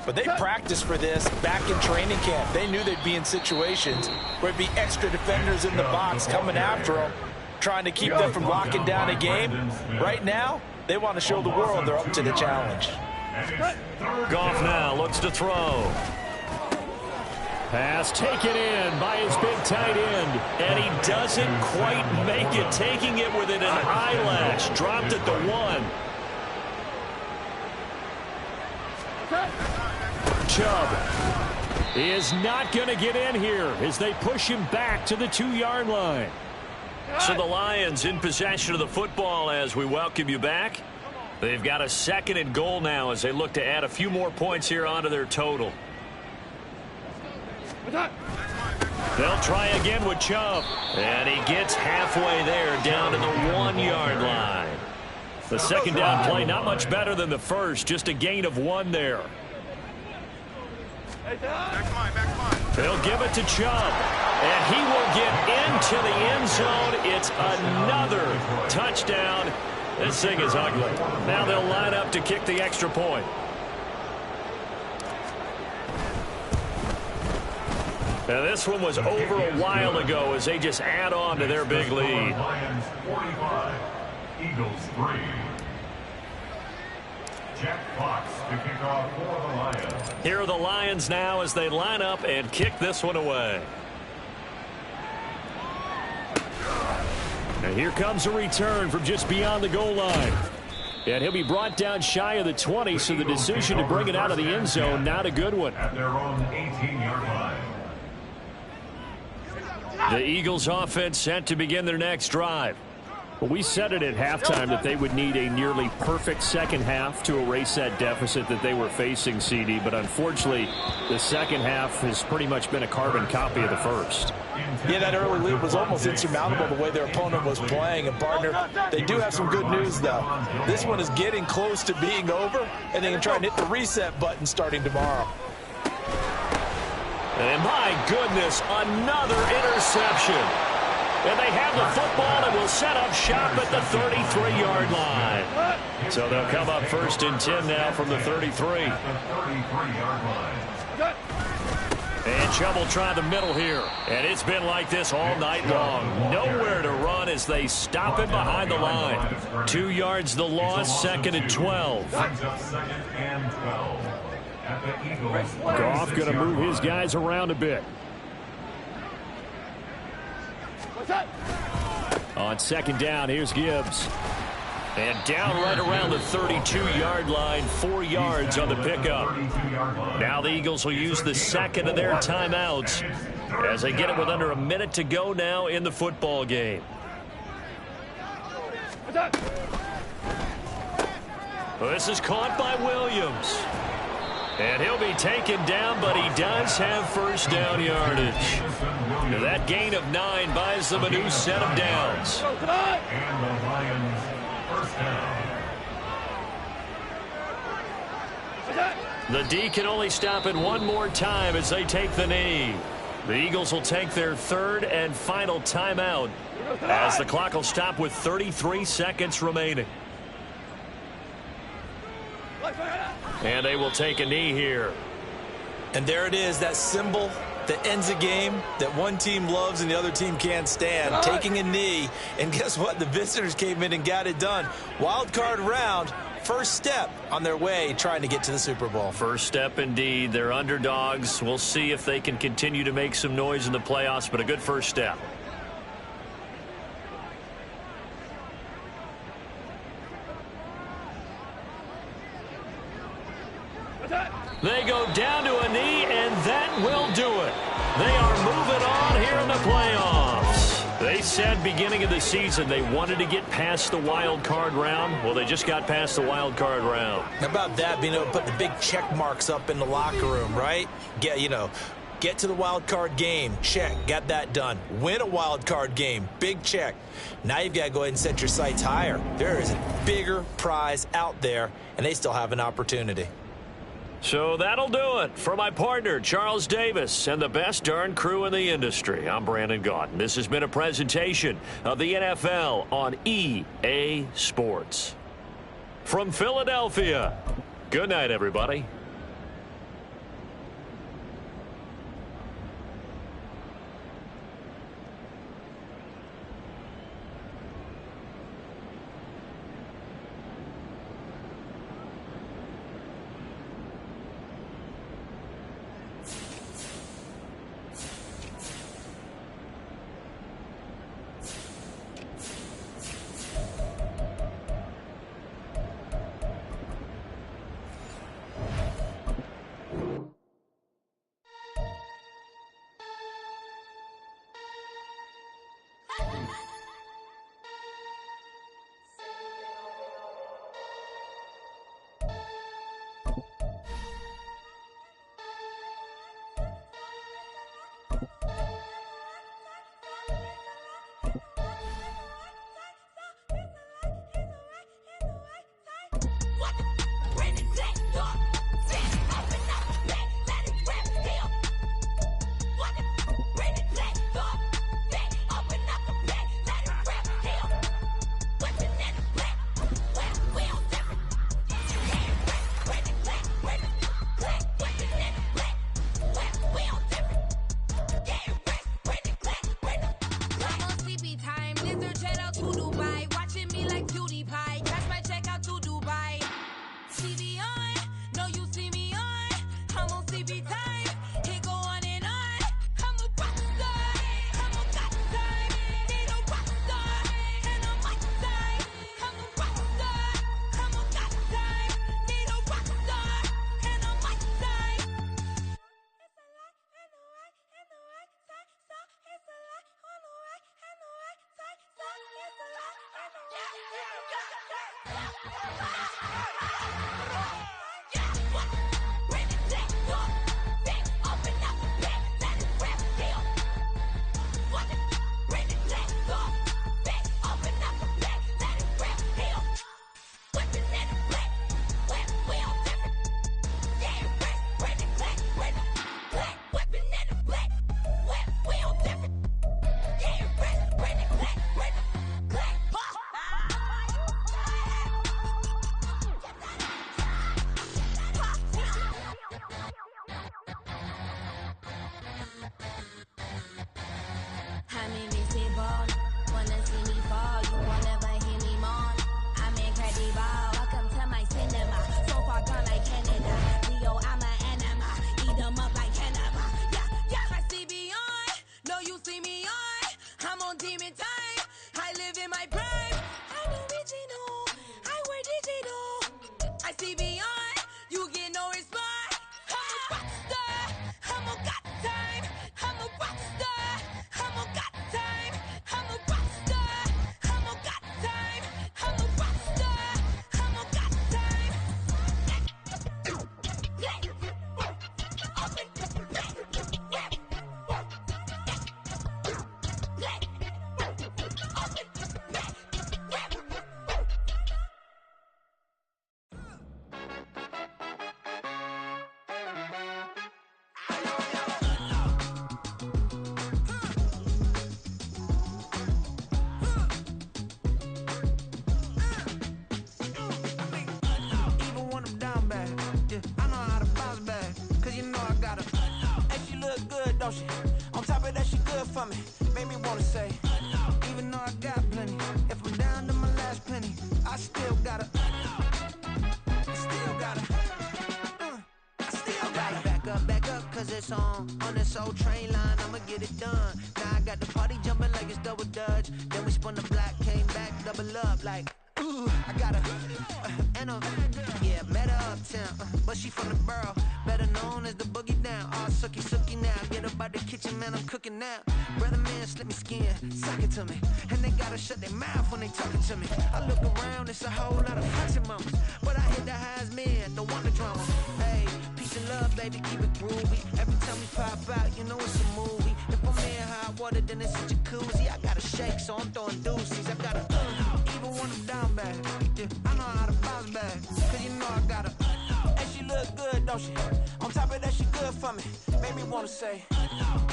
but they practiced for this back in training camp. They knew they'd be in situations where it'd be extra defenders in the box coming after them, trying to keep them from locking down a game. Right now, they want to show the world they're up to the challenge. Goff now looks to throw. Pass taken in by his big tight end. And he doesn't quite make it, taking it within an eyelash. Dropped at the 1. Chubb is not going to get in here as they push him back to the 2-yard line. So the Lions in possession of the football as we welcome you back. They've got a 2nd and goal now as they look to add a few more points here onto their total. They'll try again with Chubb. And he gets halfway there down to the 1-yard line. The 2nd down play not much better than the first. Just a gain of 1 there. They'll give it to Chubb. And he will get into the end zone. It's another touchdown. This thing is ugly. Now they'll line up to kick the extra point. Now this one was over a while ago as they just add on to their big lead. Lions 45, Eagles 3. Jack Fox to kick off for the Lions. Here are the Lions now as they line up and kick this one away. And here comes a return from just beyond the goal line. And he'll be brought down shy of the 20, so the decision to bring it out of the end zone, not a good one. At their own 18-yard line. The Eagles offense set to begin their next drive. Well, we said it at halftime that they would need a nearly perfect second half to erase that deficit that they were facing, CD. But unfortunately, the second half has pretty much been a carbon copy of the first. Yeah, that early lead was almost insurmountable the way their opponent was playing. And, partner, they do have some good news, though. This one is getting close to being over, and they can try and hit the reset button starting tomorrow. And my goodness, another interception. And they have the football and will set up shop at the 33-yard line. So they'll come up 1st and 10 now from the 33. At the 33-yard line. And Chubb will try the middle here. And it's been like this all night long. Nowhere to run as as they stop it behind the line. 2 yards the loss, 2nd and 12. Goff going to move his guys around a bit. On 2nd down, here's Gibbs. And down right around the 32-yard line, 4 yards on the pickup. Now the Eagles will use the 2nd of their timeouts as they get it with under a minute to go now in the football game. This is caught by Williams. And he'll be taken down, but he does have first down yardage. Now that gain of 9 buys them a new set of downs. And the Lions first down. The D can only stop it one more time as they take the knee. The Eagles will take their 3rd and final timeout as the clock will stop with 33 seconds remaining. And they will take a knee here. And there it is, that symbol that ends a game that one team loves and the other team can't stand. Taking a knee, and guess what? The visitors came in and got it done. Wild card round, first step on their way trying to get to the Super Bowl. First step indeed. They're underdogs. We'll see if they can continue to make some noise in the playoffs, but a good first step. They go down to a knee, and that will do it. They are moving on here in the playoffs. They said beginning of the season they wanted to get past the wild card round. Well, they just got past the wild card round. How about that, being able to put the big check marks up in the locker room, right? Get to the wild card game, check, got that done. Win a wild card game, big check. Now you've got to go ahead and set your sights higher. There is a bigger prize out there, and they still have an opportunity. So that'll do it for my partner, Charles Davis, and the best darn crew in the industry. I'm Brandon Gaudin. This has been a presentation of the NFL on EA Sports. From Philadelphia, good night, everybody. song on this old train line, I'ma get it done. Now I got the party jumping like it's double dutch. Then we spun the block, came back, double up like, ooh, I got a, and a, yeah, met her uptown, but she from the borough, better known as the boogie down. All sucky now, get up out the kitchen, man, I'm cooking now. Brother man, slip me skin, suck it to me, and they gotta shut their mouth when they talking to me. I look around, it's a whole lot of foxy mamas, but I hit the highs men, don't want the drama. Hey, peace and love, baby, keep it groovy. Every time we pop out, you know it's a movie. If I'm in hot water, then it's a jacuzzi. I gotta shake, so I'm throwing deuces. I gotta even when I'm down bad. Yeah, I know how to bounce back, cause you know I gotta. And she look good, don't she? On top of that, she good for me. Made me wanna say,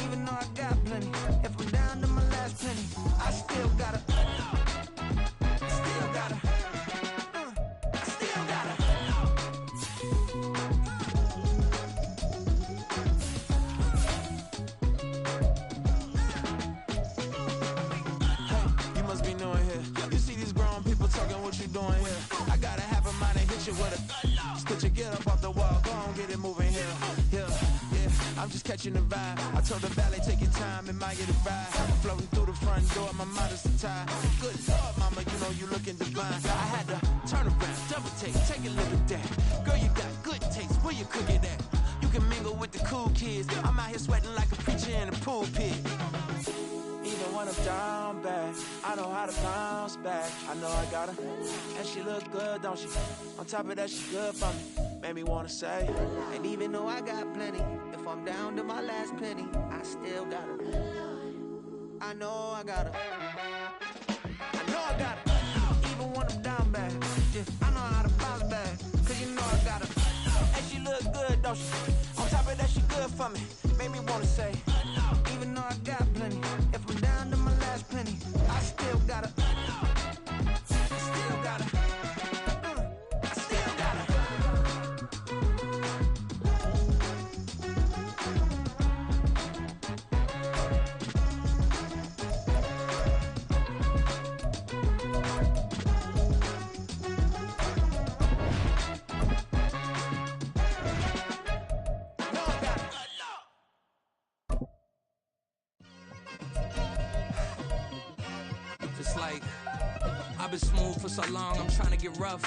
even though I got plenty, if I'm down to my last penny, I still gotta. Still gotta. I still gotta. Hey, you must be new in here. You see these grown people talking, what you doing here? I gotta have a mind to hit you with a. Could you get up off the wall? Go on, get it moving here. Yeah, I'm just catching the vibe. I told the valet, take your time, it might get a ride. Floating through the front door, my mind is tied. Good Lord, mama, you know you looking divine. I had to turn around, double take a look at that. Girl, you got good taste, where you cook it at? You can mingle with the cool kids. I'm out here sweating like a preacher in a pulpit. Even when I'm down bad, I know how to bounce back. I know I got her, and she look good, don't she? On top of that, she good for me. Made me wanna say, and even though I got plenty, if I'm down to my last penny, I still got her. I know I got her. I know I got her. Even when I'm down bad, yeah, I know how to bounce back, cause you know I got her. And she look good, don't she? On top of that, she good for me. Made me wanna say, even though I got plenty, if I'm down to my last penny, I still gotta. Still gotta. I still gotta. I've been smooth for so long, I'm trying to get rough.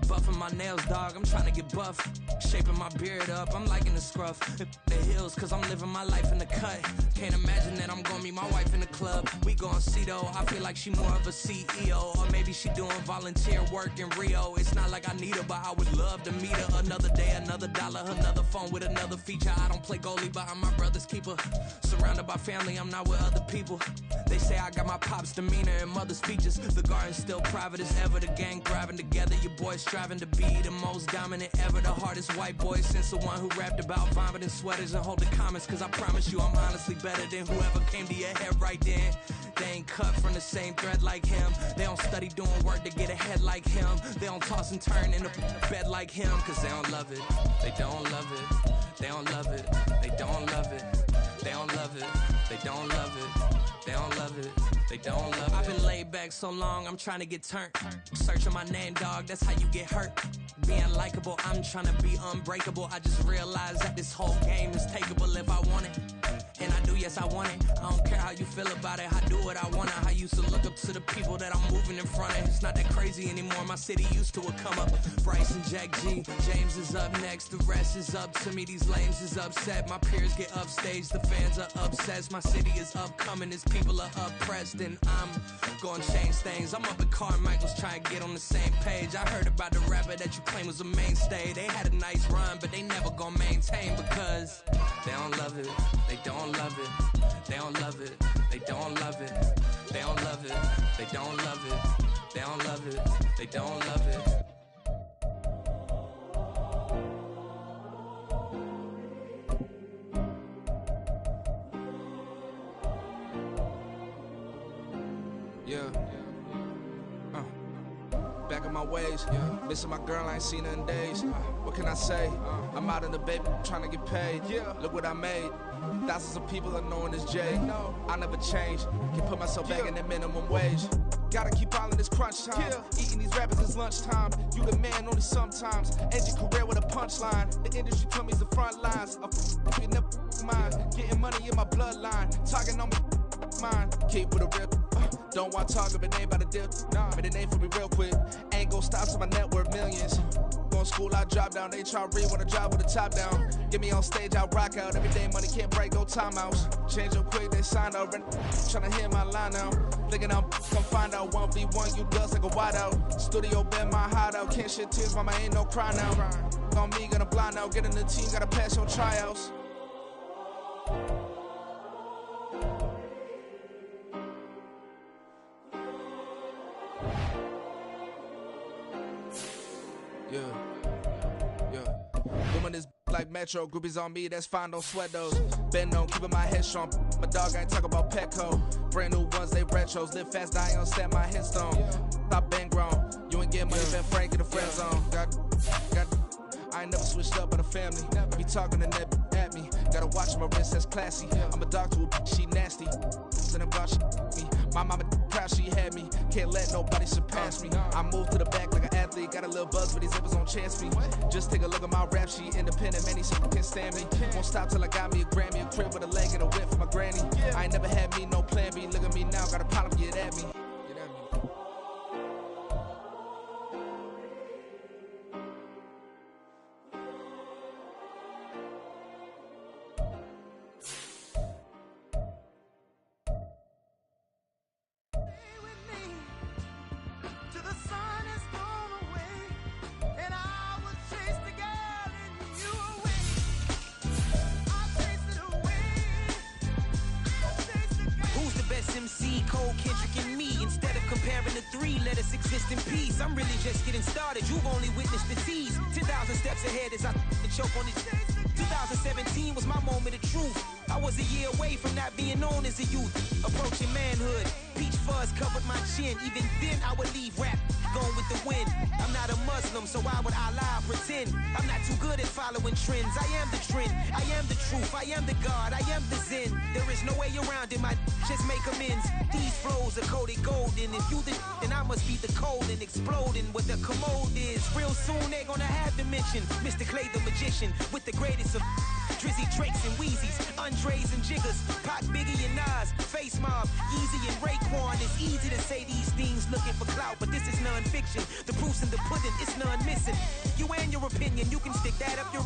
Buffing my nails, dog, I'm trying to get buff. Shaping my beard up, I'm liking the scruff. The hills, cause I'm living my life in the cut. Can't imagine that I'm gonna meet my wife in the club. We gon' see though, I feel like she more of a CEO. Or maybe she doing volunteer work in Rio. It's not like I need her, but I would love to meet her. Another day, another dollar, another phone with another feature. I don't play goalie, but I'm my brother's keeper. Surrounded by family, I'm not with other people. They say I got my pop's demeanor and mother's features. The garden's still private as ever. The gang thriving together. Your boys striving to be the most dominant ever. The hardest white boy since the one who rapped about vomiting sweaters and holding comments. Cause I promise you I'm honestly better than whoever came to your head right then. They ain't cut from the same thread like him. They don't study doing work to get ahead like him. They don't toss and turn in the bed like him. Cause they don't love it. They don't love it. They don't love it. They don't love it. They don't love it. They don't love it. They don't love it. They don't love it. I've been laid back so long, I'm trying to get turned. Searching my name, dog, that's how you get hurt. Being likable, I'm trying to be unbreakable. I just realized that this whole game is takeable if I want it. And I do, yes, I want it. I don't care how you feel about it. I do what I want. I used to look up to the people that I'm moving in front of. It's not that crazy anymore. My city used to a come up. Bryce and Jack G. James is up next. The rest is up to me. These lames is upset. My peers get upstage. The fans are obsessed. My city is upcoming. These people are oppressed. And I'm gonna change things. I'm up at Carmichael's trying to get on the same page. I heard about the rapper that you claim was a mainstay. They had a nice run, but they never gonna maintain because they don't love it. They don't love it. They don't love it. They don't love it. They don't love it. They don't love it. They don't love it. They don't love it. Back in my ways, missing my girl, I ain't seen her in days. What can I say? I'm out in the baby, trying to get paid. Look what I made. Thousands of people are knowing this Jay. I never change. Can put myself back in the minimum wage. Gotta keep all in this crunch time. Eating these rappers is lunchtime. You the man only sometimes. End your career with a punchline. The industry told me it's the front lines. You never mind. Getting money in my bloodline. Talking on mine. Keep with a rip. Don't want to talk if it ain't about a dip. Nah, but it ain't for me real quick. Ain't gon' stop till my net worth millions. Going school, I drop down. They try to read when I drive with the top down. Get me on stage, I rock out. Every day money can't break, no timeouts. Change up quick, they sign up. Tryna hear my line now. Thinking I'm come find out 1v1, you dust like a wideout. Studio been my hideout. Can't shed tears, mama ain't no cry now. On me, gonna blind out. Get in the team, gotta pass your tryouts. Woman is like Metro, groupies on me, that's fine, don't sweat those. Been on, keeping my head strong. My dog ain't talk about Petco. Brand new ones, they retros. Live fast, die on set my headstone. Stop been grown. You ain't getting money, been Frank in the friend zone. I ain't never switched up on a family. Be talking to that at me. Gotta watch my wrist, that's classy. I'm a dog to a she nasty. Then I'm God, she me. My mama proud she had me. Can't let nobody surpass me. I move to the back like an athlete. Got a little buzz, but these zippers don't chance me. Just take a look at my rap sheet. Independent, man, these can't stand me. Won't stop till I got me a Grammy, a crib with a leg and a whip for my granny. I ain't never had me no plan B. Look at me now, got a problem, get at me. Exist in peace. I'm really just getting started. You've only witnessed the tease. 10,000 steps ahead as I choke on this. 2017 was my moment of truth. I was a year away from not being known as a youth. Approaching manhood. Peach fuzz covered my chin. Even then I would leave rap going with the wind. I'm not a Muslim, so why would I lie or pretend? I'm not too good at following trends. I am the trend. I am the truth. I am the God. I am the Zen. There is no way around it. My just make amends. These flows are coated golden. If you then I must be the cold and exploding what the commode is. Real soon they're gonna have to mention Mr. Clay the magician with the greatest of Drizzy, Drakes, and Wheezies, Andres and Jiggers, Pac, Biggie, and Nas, Face Mob, Yeezy, and Raekwon. It's easy to say these things looking for clout, but this is non-fiction. The proof's in the pudding, it's none missing. You and your opinion, you can stick that up your...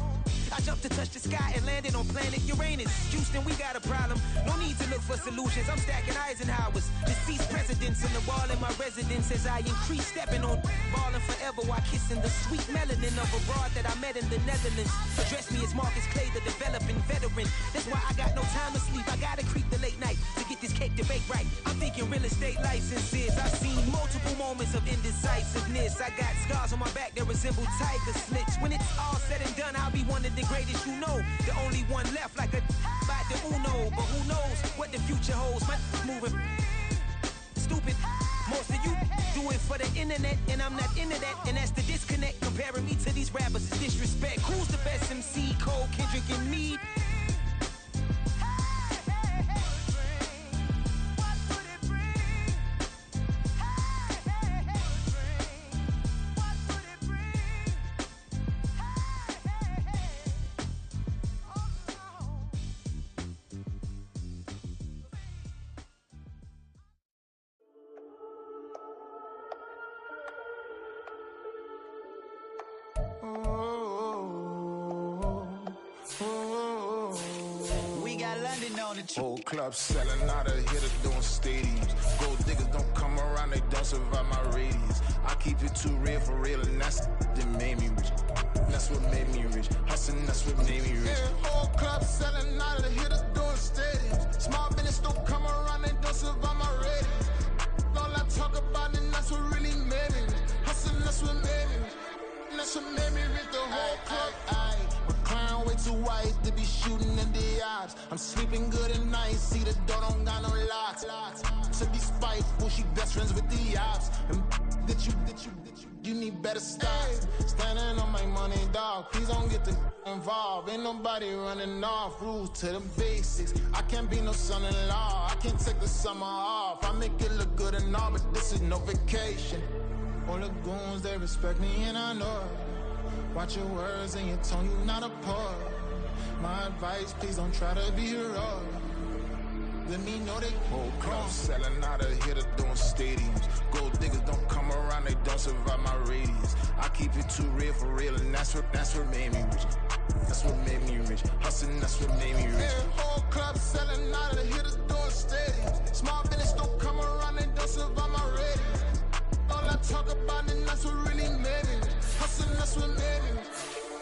I jumped to touch the sky and landed on planet Uranus. Houston, we got a problem. No need to look for solutions. I'm stacking Eisenhowers. Deceased presidents on the wall in my residence as I increase stepping on balling forever while kissing the sweet melanin of a broad that I met in the Netherlands. Address me as Marcus Clay, the developing veteran. That's why I got no time to sleep. I gotta creep the late night to get this cake to bake right. I'm thinking real estate licenses. I've seen multiple moments of indecisiveness. I got scars on my back that resemble tiger slits. When it's all said and done, I'll be one of the greatest you know. The only one left like a by the Uno. But who knows what the future holds. My moving stupid. Most of you do it for the internet, and I'm not into that. And that's the disconnect. Comparing me to these rappers is disrespect. Who's the best MC? Cole, Kendrick, and Meade? Whole club selling out of hitters doing stadiums. Gold diggers don't come around, they don't survive my radius. I keep it too real for real, and that's that made me rich. That's what made me rich. Hustling, that's what made me rich. Yeah, whole club selling out of hitters doing stadiums. Small business don't come around, they don't survive my radius. All I talk about, and that's what really made me rich. Hustling, that's what made me rich. And that's what made me rich. The whole club. Clown way too wise to be shooting in the eyes. I'm sleeping good at night, see the door don't got no locks. To be spiteful, she best friends with the ops. And that you You need better styles. Standing on my money, dog. Please don't get the involved. Ain't nobody running off. Rules to the basics. I can't be no son-in-law. I can't take the summer off. I make it look good and all, but this is no vacation. All the goons, they respect me and I know it. Watch your words and your tone, you not a poet. My advice, please don't try to be heroic. Let me know they whole club selling out of here to doing stadiums. Gold diggers don't come around, they don't survive my radius. I keep it too real for real, and that's what made me rich. That's what made me rich. Hustling, that's what made me rich. Yeah, whole club selling out of here to doing stadiums. Small business don't come around, they don't survive my radius. All I talk about, and that's what really made me rich. Hustling, that's what made me rich.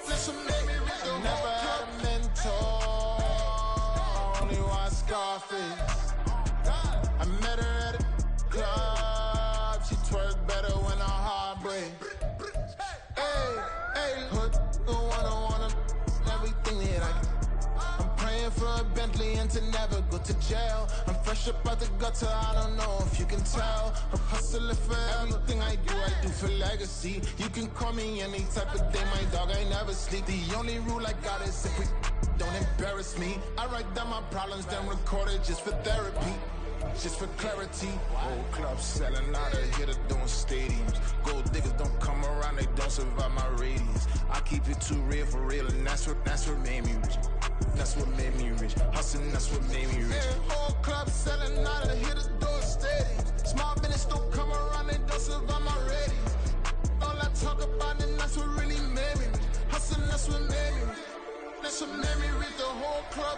That's what made me rich. I never had a mentor. Scarface. I met her at a club. She twerk better when her heart breaks. Hey, hood, wanna everything that I can. I'm praying for a Bentley and to never go to jail. I'm fresh up out the gutter, I don't know if you can tell. I'm hustling for everything I do for legacy. You can call me any type of day, my dog, I never sleep. The only rule I got is if we don't embarrass me. I write down my problems, then record it just for therapy, just for clarity. Whole club selling out of here to doing stadiums. Gold diggers don't come around, they don't survive my radius. I keep it too real for real, and that's what made me rich. That's what made me rich. Hustling, that's what made me rich. Yeah, whole club selling out of here to doing stadiums. Small business don't come around, they don't survive my radius. All I talk about, and that's what really made me rich. Hustling, that's what made me rich. That's what made me read the whole club.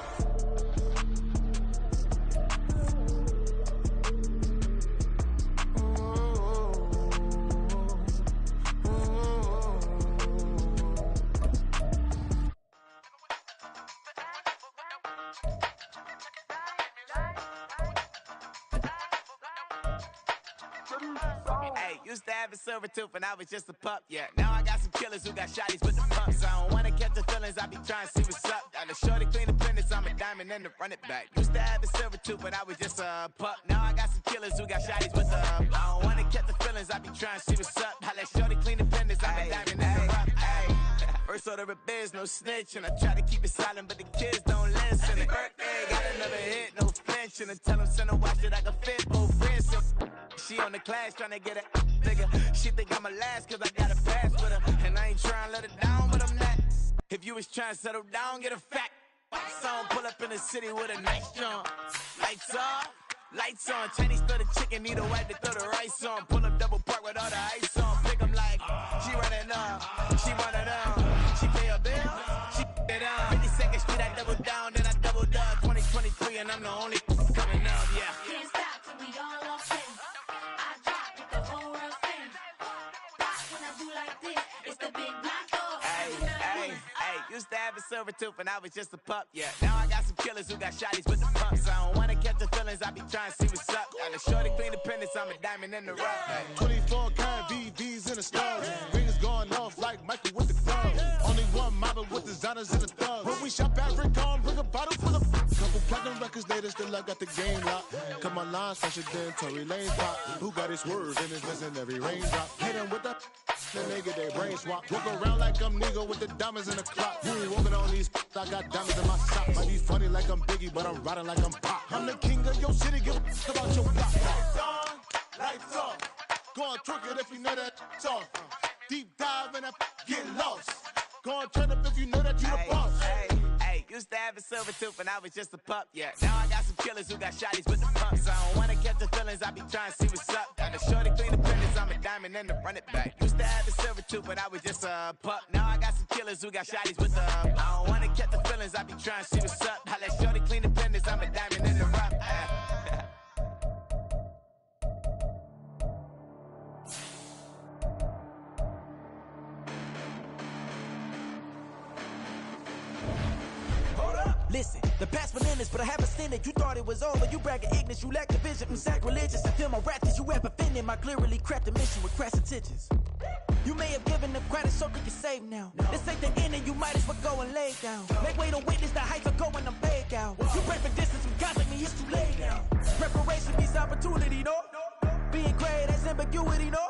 Hey, used to have a silver tooth and I was just a pup, yeah. Now I got some killers who got shotties with the pumps. I don't wanna catch the feelings, I be trying to see what's up. Got a shorty clean the business, I'm a diamond and to run it back. Used to have a silver tooth when I was just a pup. Now I got some killers who got shotties with the I don't wanna catch the feelings, I be trying to see what's up. I let shorty clean the business, I'm a diamond and to run it. First order of biz, no snitch, and I try to keep it silent, but the kids don't listen. And birthday, got another hit, no flinching, and tell them send a watch that I can fit both wrists. She on the class trying to get a nigga. She think I'm a last cause I got a pass with her. And I ain't trying to let her down, but I'm not. If you was trying to settle down, get a fact. Song pull up in the city with a nice jump. Lights off, lights on. Chinese throw the chicken, need a wipe to throw the rice on. Pull up double park with all the ice on. Pick 'em like, she running up, she running up. She pay a bill, she it up. 52nd Street, I double down, then I doubled up. 2023 and I'm the only coming up, yeah. Can't stop till we all lost in. I drop with the whole world spin. Rock when I do like this, it's the big black dog. Hey, used to have a silver tooth and I was just a pup, yeah. Now I got some killers who got shotties with the pumps. I don't wanna catch the feelings, I be trying to see what's up. Got a shorty clean the pendants, I'm a diamond in the rough. Hey. 24 karat VVs in the stars. Rings going off like Michael with the clubs. Only one model with designers in the thugs. When we shop at Rincon, bring a bottle full of couple platinum records later, still I got the game locked. Cut my lines fresher than Tory Lane's pop. Who got his words and his missing every raindrop. Hit him with the then they get their brain swap. Walk around like I'm nigga with the diamonds in the clock. You ain't walking on these I got diamonds in my sock. Might be funny like I'm Biggie, but I'm riding like I'm Pop. I'm the king of your city, give a about your block. Lights on, lights off. Go on, twerk it if you know that it's off. Deep dive and get lost. Go on, turn up if you know that you the boss. Hey, used to have a silver tooth and I was just a pup, yeah. Now I got some killers who got shotties with the pumps. I don't wanna catch the feelings, I be trying to see what's up. Got a shorty clean the pendants, I'm a diamond and to run it back. Used to have a silver tooth but I was just a pup. Now I got some killers who got shotties with the I don't wanna catch the feelings, I be trying to see what's up. I let shorty clean the pendants, I'm a diamond in the rough. Listen, the past bananas, but I haven't seen it. You thought it was over, you bragging ignorance, you lack the vision from sacrilegious. I feel my ratchets, you rap offending my clearly crafted mission with crass intentions. You may have given them credit, so could you save now? This ain't the end, and you might as well go and lay down. Make way to witness the heights of going, I'm paid out. You pray for distance from guys like me, it's too late now. Preparation means opportunity, no? Being great, that's ambiguity, no?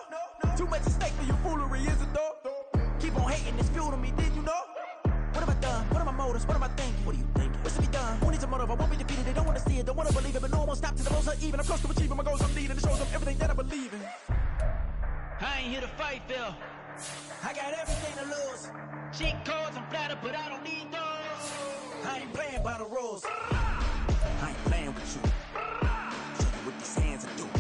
Too much at stake for your foolery, is it though? Keep on hating, it's fuel to me, did you know? What have I done? What are my motives? What am I thinking? What are you thinking? What's to be done? Who needs a motive? I won't be defeated. They don't want to see it, don't want to believe it, but no one won't stop to the most uneven. I'm close to achieving my goals. I'm leading. It shows them everything that I believe in. I ain't here to fight, Phil. I got everything to lose. Cheat codes, I'm flattered, but I don't need those. I ain't playing by the rules. I ain't playing with you. Show you what these hands are doing.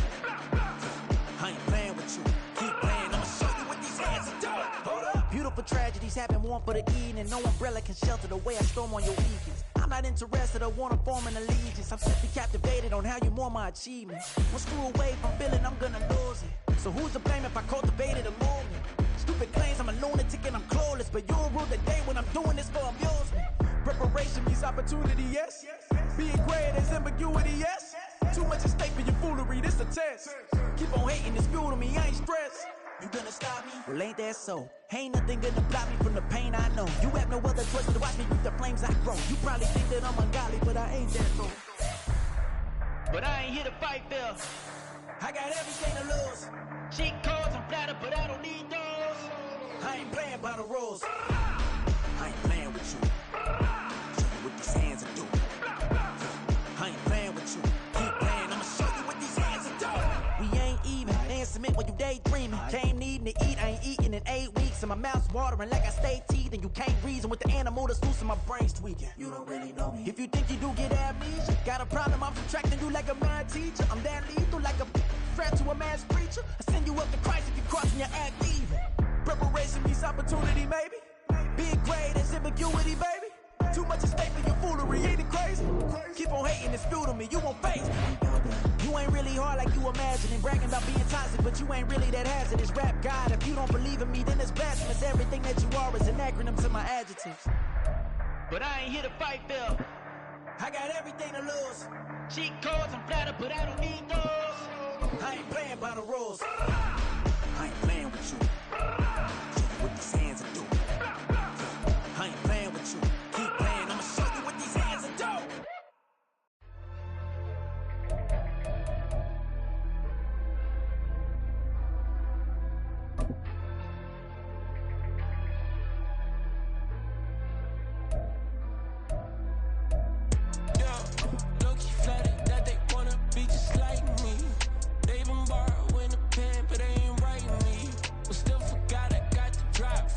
I ain't playing with you. Keep playing, I'ma show you what these hands are doing. Hold up. Beautiful tragedies happen, one for the evening. No umbrella can shelter the way I storm on your weekends. I'm not interested or wanna form an allegiance. I'm simply captivated on how you more my achievements. One screw away from feeling I'm gonna lose it. So who's to blame if I cultivated a movement? Stupid claims I'm a lunatic and I'm clueless, but you'll rule the day when I'm doing this for amusement. Preparation means opportunity, yes. Being great is ambiguity, yes. Too much at stake for your foolery, this a test. Keep on hating, it's fuel to me, I ain't stressed. You gonna stop me? Well, ain't that so? Ain't nothing gonna block me from the pain I know. You have no other choice but to watch me with the flames I grow. You probably think that I'm ungodly, but I ain't that so. But I ain't here to fight, Phil. I got everything to lose. Cheat codes, I'm flattered, but I don't need those. I ain't playing by the rules. I ain't playing with you. Show you what these hands are doing. I ain't playing with you. Keep playing, I'ma show you what these hands are doing. We ain't even. Ain't submit when you daydreaming. Came needing to eat, I ain't eating in 8 weeks. And my mouth's watering like I stay teeth. And you can't reason with the animal that's loose and my brain's tweaking. You don't really know me. If you think you do get amnesia, got a problem, I'm subtracting you like a mad teacher. I'm that lethal like a threat to a mass preacher. I send you up to Christ if you crossing your act evil. Preparation means opportunity, maybe. Being great is ambiguity, baby. Too much at stake for your foolery, ain't it crazy? Keep on hating, it's fuel to me, you won't face. You ain't really hard like you imagining. Bragging about being toxic, but you ain't really that hazardous. Rap God, if you don't believe in me, then it's blasphemous. Everything that you are is an acronym to my adjectives. But I ain't here to fight, Phil. I got everything to lose. Cheat codes, I'm flattered, but I don't need those. I ain't playing by the rules. I ain't playing with you. Show you what these hands are doing. I ain't playing with you. Keep playing, I'ma show you what these hands are doing.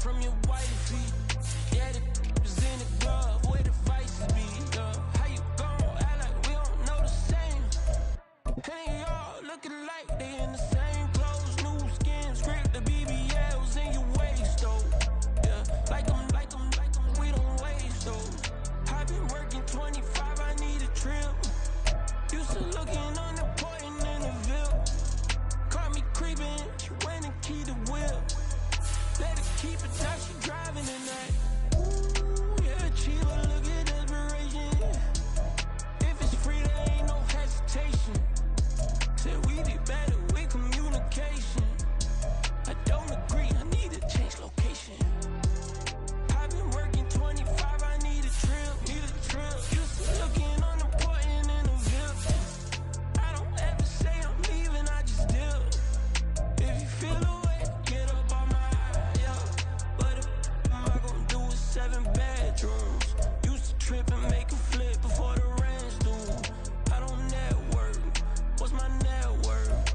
From your wifey, yeah, the was in the glove, where the vices be, how you gon' act like we don't know the same? Hey, y'all looking like they in the same clothes, new skins, rip the BBLs in your waist, though. Yeah, like them, we don't waste, though. I've been working 25, I need a trip. Used to looking unimportant in the Ville. Caught me creeping, she went and keyed the whip. Let it keep it, now she driving tonight. Ooh, yeah, cheaper, look at desperation. If it's free, there ain't no hesitation. Said we be better with communication. I don't agree, I need to change location. I've been working 25, I need a trip. Used to looking unimportant in the Ville. I don't ever say I'm leaving, I just dip. If you feel away, get up on my 7 bedrooms. Used to trip and make a flip before the rent's due. I don't network. What's my net worth?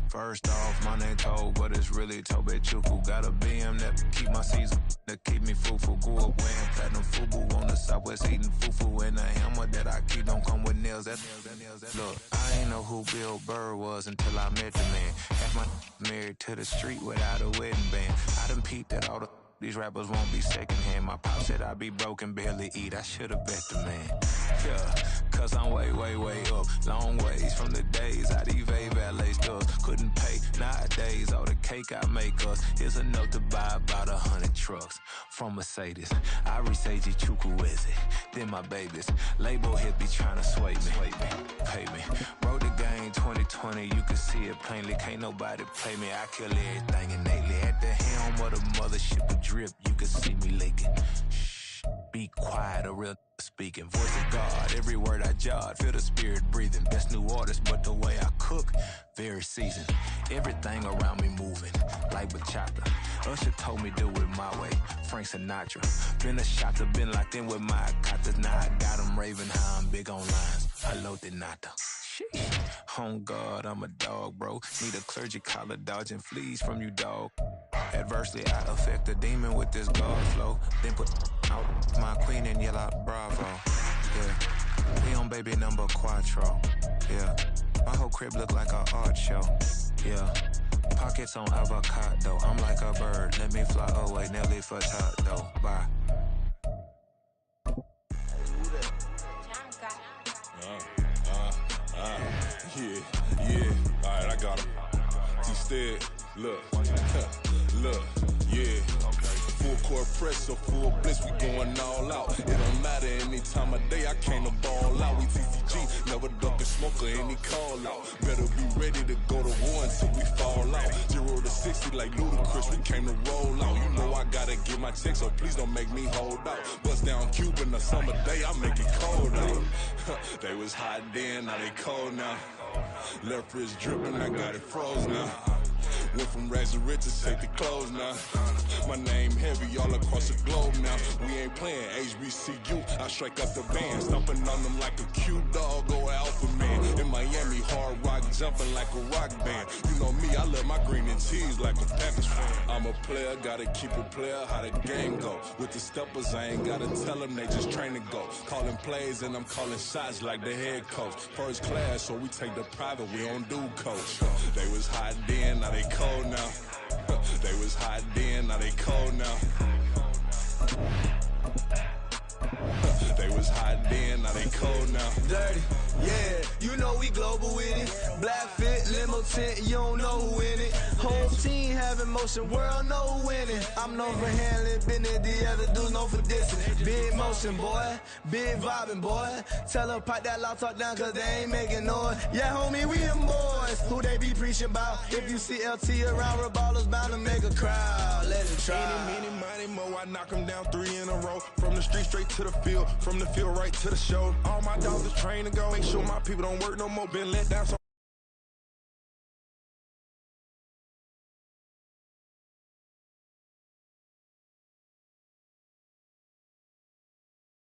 First off, my name Toad, but it's really Tobe Chuku. Got a BM that keep my season, that keep me fufu. Grew up wearing platinum fubu on the southwest eating fufu. And the hammer that I keep don't come with nails. Look, I ain't know who Bill Burr was until I met the man. Half my married to the street without a wedding band. I done peeped that all these rappers won't be secondhand. My pop said I'd be broken, barely eat. I should've bet the man. Yeah, cause I'm way, way, way up. Long ways from the days I eBay valet stores. Couldn't pay nowadays. All the cake I make us is enough to buy about 100 trucks. From Mercedes, I resage Chukwueze. Then my babies. Label hit be trying to sway me. Pay me. Wrote the game 2020. You can see it plainly. Can't nobody play me. I kill everything innately. At the helm of the mothership of drip, you can see me leaking. Shh, be quiet, a real speaking. Voice of God, every word I jot. Feel the spirit breathing. Best new artist, but the way I cook, very seasoned. Everything around me moving, like bachata. Usher told me do it my way. Frank Sinatra. Been a shotter, been locked in with my katas. Now I got them raving how I'm big on lines. Hello, de nata. On God, I'm a dog, bro. Need a clergy collar, dodging fleas from you, dog. Adversely, I affect a demon with this God flow. Then put out my queen and yell out bravo. Yeah, we on baby number quattro. Yeah, my whole crib look like an art show. Yeah, pockets on avocado. I'm like a bird, let me fly away. Nelly Furtado, bye. Yeah, alright, I got him. Instead, look, yeah. Full court press, so full bliss, we going all out. It don't matter any time of day, I came to ball out. We TCG, never duck a smoker, any call out. Better be ready to go to war until we fall out. 0 to 60 like Ludacris, we came to roll out. You know I gotta get my check, so please don't make me hold out. Bust down Cuban a summer day, I make it cold out. They was hot then, now they cold now. Left wrist dripping, I got it froze now. Went from rags to riches, take the clothes now. My name heavy all across the globe now. We ain't playing HBCU, I strike up the band. Stomping on them like a cute dog or alpha man. In Miami, hard rock jumping like a rock band. You know me, I love my green and cheese like a Packers fan. I'm a player, gotta keep it player, how the game go. With the steppers, I ain't gotta tell them, they just train to go. Calling plays and I'm calling shots like the head coach. First class, so we take the private, we don't do coach. They was hot then, now they cold now. They was hot then, now they cold now. They was hot then, now they cold now. Dirty, yeah, you know we global with it. Black fit, limo tent, you don't know who in it. Whole team having motion, world know who winning. I'm known for handling business, the other dudes known for dissing. Big motion, boy, big vibing, boy. Tell them pipe that loud talk down, cause they ain't making noise. Yeah, homie, we them boys, who they be preaching about. If you see LT around, Reballo's bound to make a crowd. Let it try. Any, money, mo, I knock them down 3 in a row. From the street straight to the field, from the field right to the show. All my dogs are trained to go. Make sure my people don't work no more. Been let down so